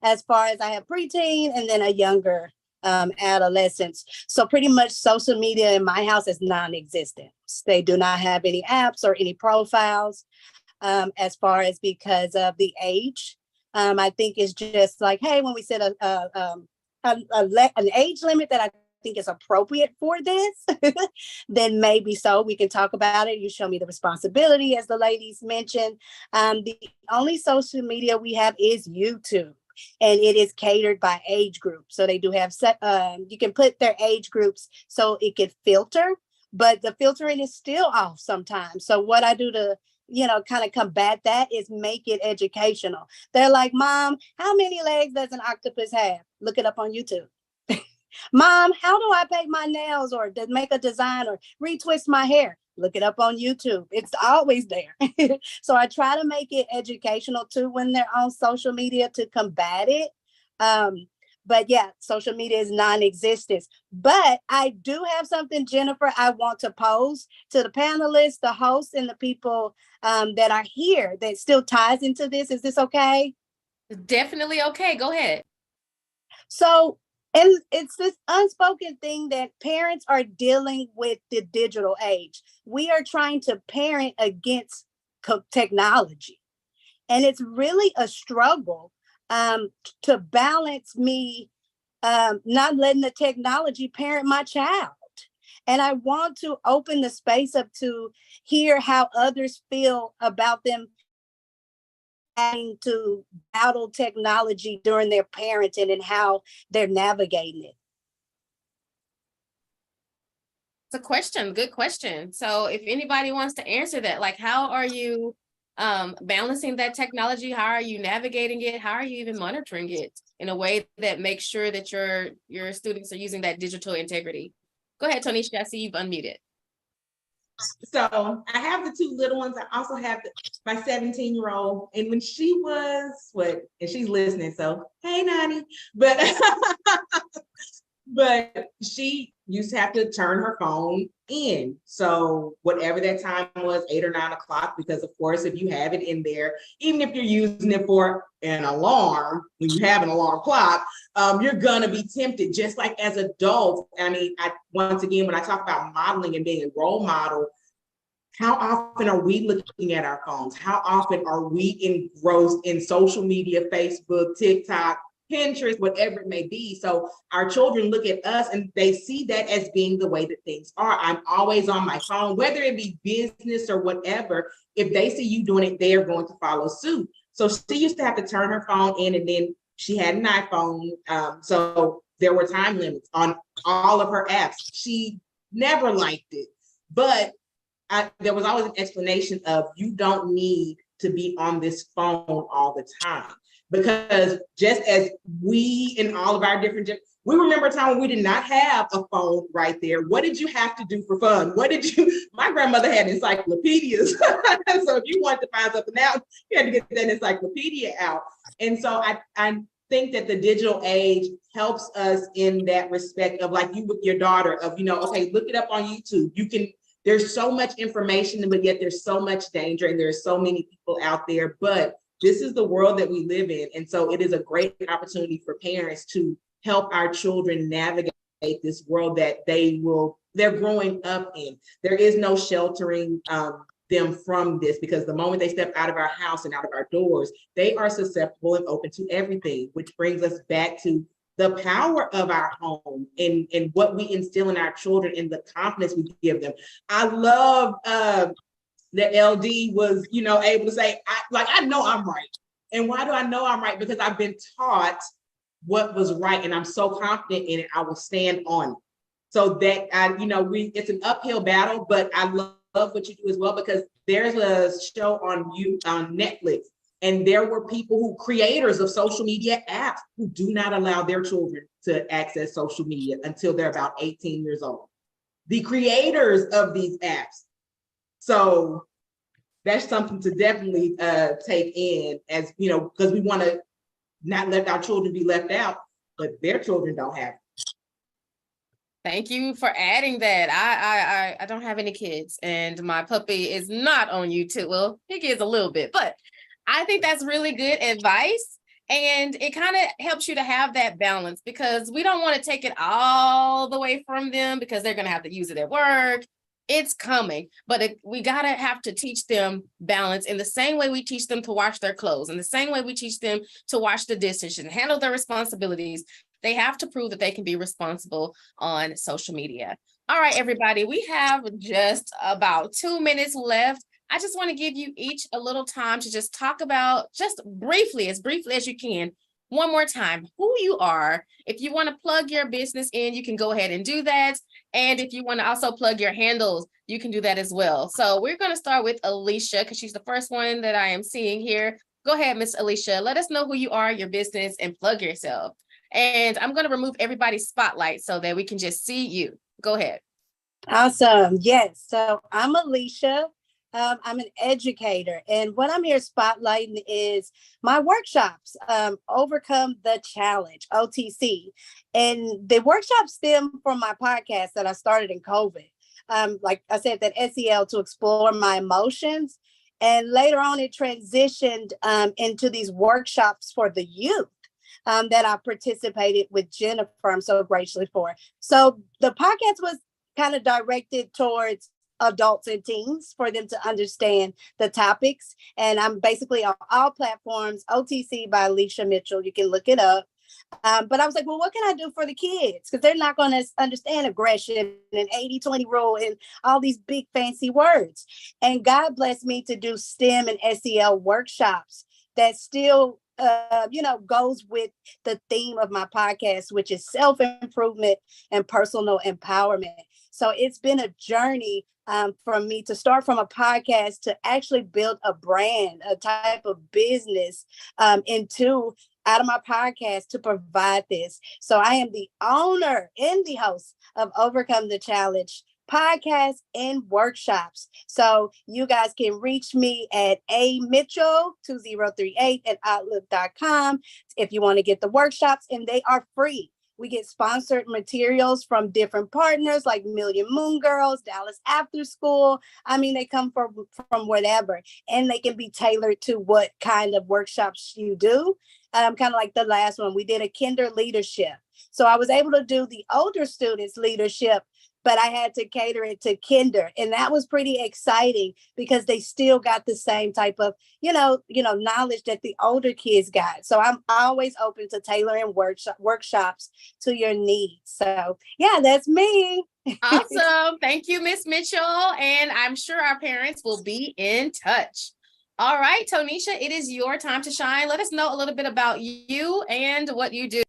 as far as I have preteen and then a younger adolescents. So pretty much social media in my house is non-existent. They do not have any apps or any profiles as far as because of the age. I think it's just like, hey, when we set an age limit that I think is appropriate for this, then maybe so we can talk about it. You show me the responsibility, as the ladies mentioned. The only social media we have is YouTube, and it is catered by age group. So they do have you can put their age groups so it could filter, but the filtering is still off sometimes. So what I do to kind of combat that is make it educational. They're like, Mom, how many legs does an octopus have? Look it up on YouTube. Mom, how do I paint my nails or to make a design or retwist my hair? Look it up on YouTube. It's always there. So I try to make it educational too when they're on social media to combat it. But yeah, social media is non-existent. But I do have something, Jennifer, I want to pose to the panelists, the hosts, and the people that are here that still ties into this. Is this okay? Definitely okay. Go ahead. So, and it's this unspoken thing that parents are dealing with the digital age. We are trying to parent against technology. And it's really a struggle to balance me not letting the technology parent my child. And I want to open the space up to hear how others feel about them having to battle technology during their parenting and how they're navigating it. It's a question, good question. So if anybody wants to answer that, like, how are you balancing that technology? How are you navigating it? How are you even monitoring it in a way that makes sure that your students are using that digital integrity? Go ahead, Tonisha, I see you've unmuted. So I have the two little ones. I also have my 17-year-old. And when she was, and she's listening, so hey, Nani. But she used to have to turn her phone in. So whatever that time was, 8 or 9 o'clock, because of course, if you have it in there, even if you're using it for an alarm, when you have an alarm clock, you're gonna be tempted, just like as adults. I mean, once again, when I talk about modeling and being a role model, how often are we looking at our phones? How often are we engrossed in social media, Facebook, TikTok, Pinterest, whatever it may be? So our children look at us and they see that as being the way that things are. I'm always on my phone, whether it be business or whatever. If they see you doing it, they are going to follow suit. So she used to have to turn her phone in, and then she had an iPhone. So there were time limits on all of her apps. She never liked it, but there was always an explanation of, you don't need to be on this phone all the time. Because just as we in all of our different, we remember a time when we did not have a phone right there. What did you have to do for fun? My grandmother had encyclopedias. So if you wanted to find something out, you had to get that encyclopedia out. And so I think that the digital age helps us in that respect of, like you with your daughter, of, okay, look it up on YouTube. There's so much information, but yet there's so much danger, and there's so many people out there. But this is the world that we live in. And so it is a great opportunity for parents to help our children navigate this world that they're growing up in. There is no sheltering them from this, because the moment they step out of our house and out of our doors, they are susceptible and open to everything, which brings us back to the power of our home and what we instill in our children and the confidence we give them. I love that LD was, able to say, I know I'm right. And why do I know I'm right? Because I've been taught what was right, and I'm so confident in it, I will stand on it. So that it's an uphill battle, but I love what you do as well, because there's a show on Netflix, and there were people creators of social media apps who do not allow their children to access social media until they're about 18 years old. The creators of these apps. So that's something to definitely take in, as because we want to not let our children be left out, but their children don't have it. Thank you for adding that. I don't have any kids, and my puppy is not on YouTube. Well, he is a little bit, but I think that's really good advice. And it kind of helps you to have that balance, because we don't want to take it all the way from them, because they're going to have to use it at work. It's coming, but we gotta have to teach them balance in the same way we teach them to wash their clothes, in the same way we teach them to wash the dishes and handle their responsibilities. They have to prove that they can be responsible on social media. All right, everybody, we have just about 2 minutes left. I just want to give you each a little time to just talk about, just briefly as you can, one more time, who you are. If you want to plug your business in, you can go ahead and do that. And if you want to also plug your handles, you can do that as well. So we're going to start with Alicia, because she's the first one that I am seeing here. Go ahead, Miss Alicia. Let us know who you are, your business, and plug yourself. And I'm going to remove everybody's spotlight so that we can just see you. Go ahead. Awesome. Yes. So I'm Alicia. I'm an educator, and what I'm here spotlighting is my workshops, Overcome the Challenge, OTC. And the workshops stem from my podcast that I started in COVID. Like I said, that SEL, to explore my emotions. And later on, it transitioned into these workshops for the youth that I participated with Jennifer. I'm so grateful for. So the podcast was kind of directed towards adults and teens, for them to understand the topics. And I'm basically on all platforms, OTC by Alicia Mitchell. You can look it up. But I was like, well, what can I do for the kids? Because they're not going to understand aggression and 80-20 rule and all these big fancy words. And God blessed me to do STEM and SEL workshops that still goes with the theme of my podcast, which is self-improvement and personal empowerment. So it's been a journey from me to start from a podcast to actually build a brand, a type of business out of my podcast to provide this. So I am the owner and the host of Overcome the Challenge podcast and workshops. So you guys can reach me at amitchell2038@outlook.com if you want to get the workshops, and they are free. We get sponsored materials from different partners like Million Moon Girls, Dallas After School. I mean, they come from whatever, and they can be tailored to what kind of workshops you do. Kind of like the last one, we did a kinder leadership. So I was able to do the older students leadership, but I had to cater it to kinder. And that was pretty exciting, because they still got the same type of, knowledge that the older kids got. So I'm always open to tailoring workshops to your needs. So yeah, that's me. Awesome. Thank you, Miss Mitchell. And I'm sure our parents will be in touch. All right, Tonisha, it is your time to shine. Let us know a little bit about you and what you do.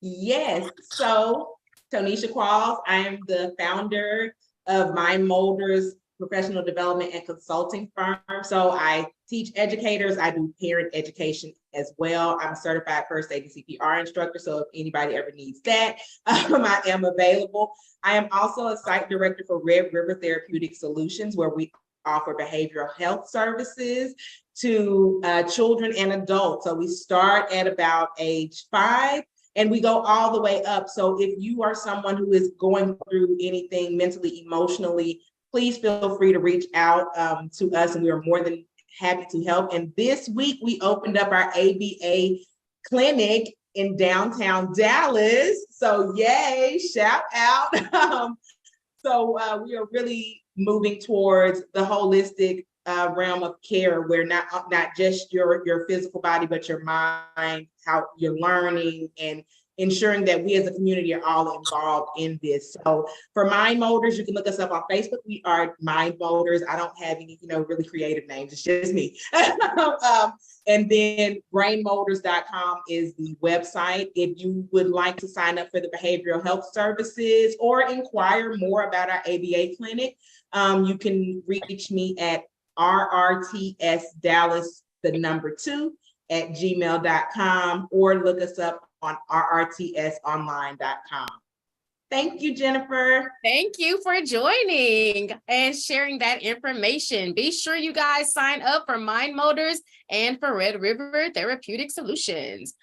Yes. So Tonisha Qualls, I am the founder of My Molders professional development and consulting firm. So I teach educators. I do parent education as well. I'm a certified first aid and CPR instructor. So if anybody ever needs that, I am available. I am also a site director for Red River Therapeutic Solutions, where we offer behavioral health services to children and adults. So we start at about age 5 and we go all the way up. So if you are someone who is going through anything mentally, emotionally, please feel free to reach out to us, and we are more than happy to help. And this week we opened up our ABA clinic in downtown Dallas. So yay, shout out. So we are really moving towards the holistic realm of care, where not just your physical body, but your mind, how you're learning and ensuring that we as a community are all involved in this. So for Mind Molders, you can look us up on Facebook. We are Mind Molders. I don't have any, really creative names. It's just me. And then brainmolders.com is the website. If you would like to sign up for the behavioral health services or inquire more about our ABA clinic, you can reach me at rrtsdallas2@gmail.com or look us up on rrtsonline.com. Thank you, Jennifer. Thank you for joining and sharing that information. Be sure you guys sign up for Mind Molders and for Red River Therapeutic Solutions.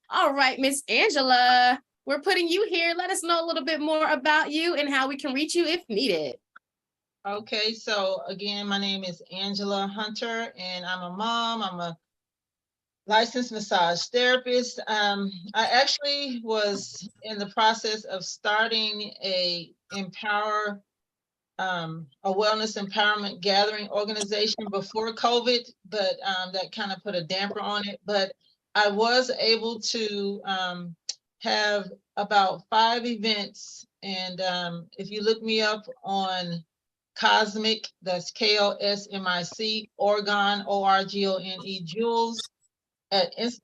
All right, Miss Angela, we're putting you here. Let us know a little bit more about you and how we can reach you if needed. Okay, so again, my name is Angela Hunter, and I'm a mom. I'm a licensed massage therapist. I actually was in the process of starting a wellness empowerment gathering organization before COVID, but that kind of put a damper on it. But I was able to have about 5 events, and if you look me up on Cosmic, that's KOSMIC, Oregon, ORGONE, Jules.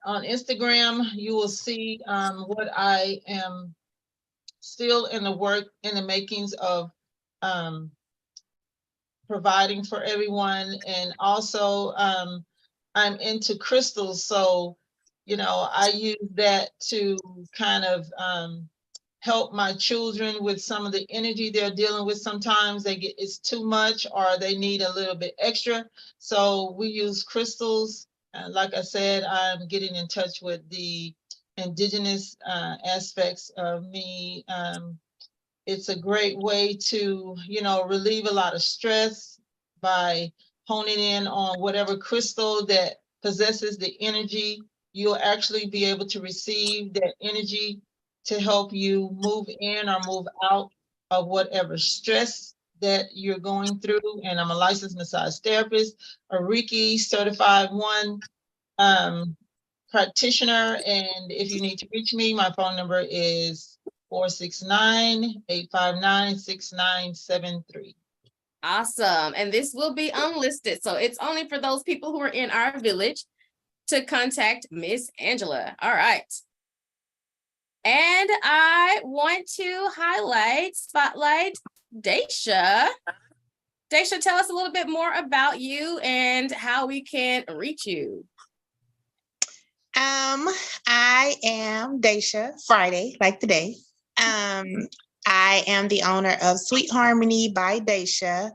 On Instagram, you will see what I am still in the makings of providing for everyone. And also I'm into crystals. So, I use that to kind of help my children with some of the energy they're dealing with. Sometimes it's too much or they need a little bit extra. So we use crystals. Like I said, I'm getting in touch with the indigenous aspects of me. It's a great way to, relieve a lot of stress by honing in on whatever crystal that possesses the energy. You'll actually be able to receive that energy to help you move in or move out of whatever stress that you're going through. And I'm a licensed massage therapist, a Reiki certified one, practitioner. And if you need to reach me, my phone number is 469-859-6973. Awesome. And this will be unlisted. So it's only for those people who are in our village to contact Miss Angela. All right. And I want to spotlight Daisha. Daisha, tell us a little bit more about you and how we can reach you. I am Daisha Friday, like the day. I am the owner of Sweet Harmony by Daisha.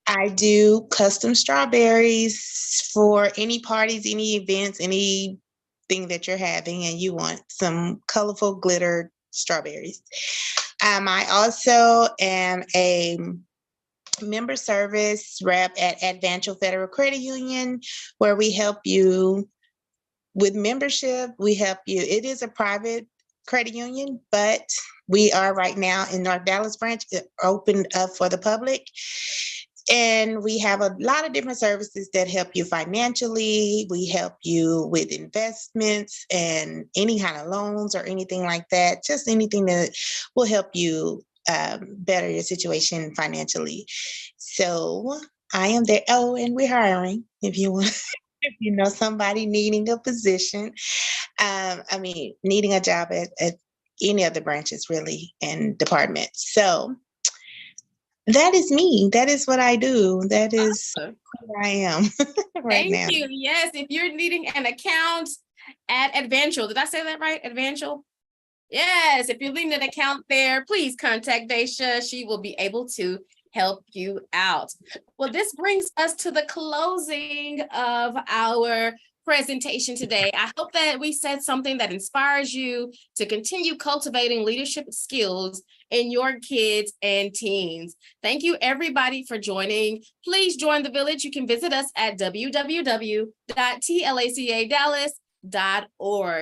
I do custom strawberries for any parties, any events, anything that you're having and you want some colorful glitter strawberries. I also am a member service rep at Advantial Federal Credit Union, where we help you with membership. We help you. It is a private credit union, but we are right now in North Dallas branch, opened up for the public. And we have a lot of different services that help you financially. We help you with investments and any kind of loans or anything like that. Just anything that will help you better your situation financially. So I am there. Oh, and we're hiring if you want. If you know somebody needing a position, needing a job at any of the branches really and departments. So that is me. That is what I do. That is who I am right now. Thank you. Yes, if you're needing an account at Advantial, did I say that right? Advantial? Yes, if you're needing an account there, please contact Daisha. She will be able to help you out. Well, this brings us to the closing of our presentation today. I hope that we said something that inspires you to continue cultivating leadership skills in your kids and teens. Thank you, everybody, for joining. Please join the village. You can visit us at www.tlacadallas.org.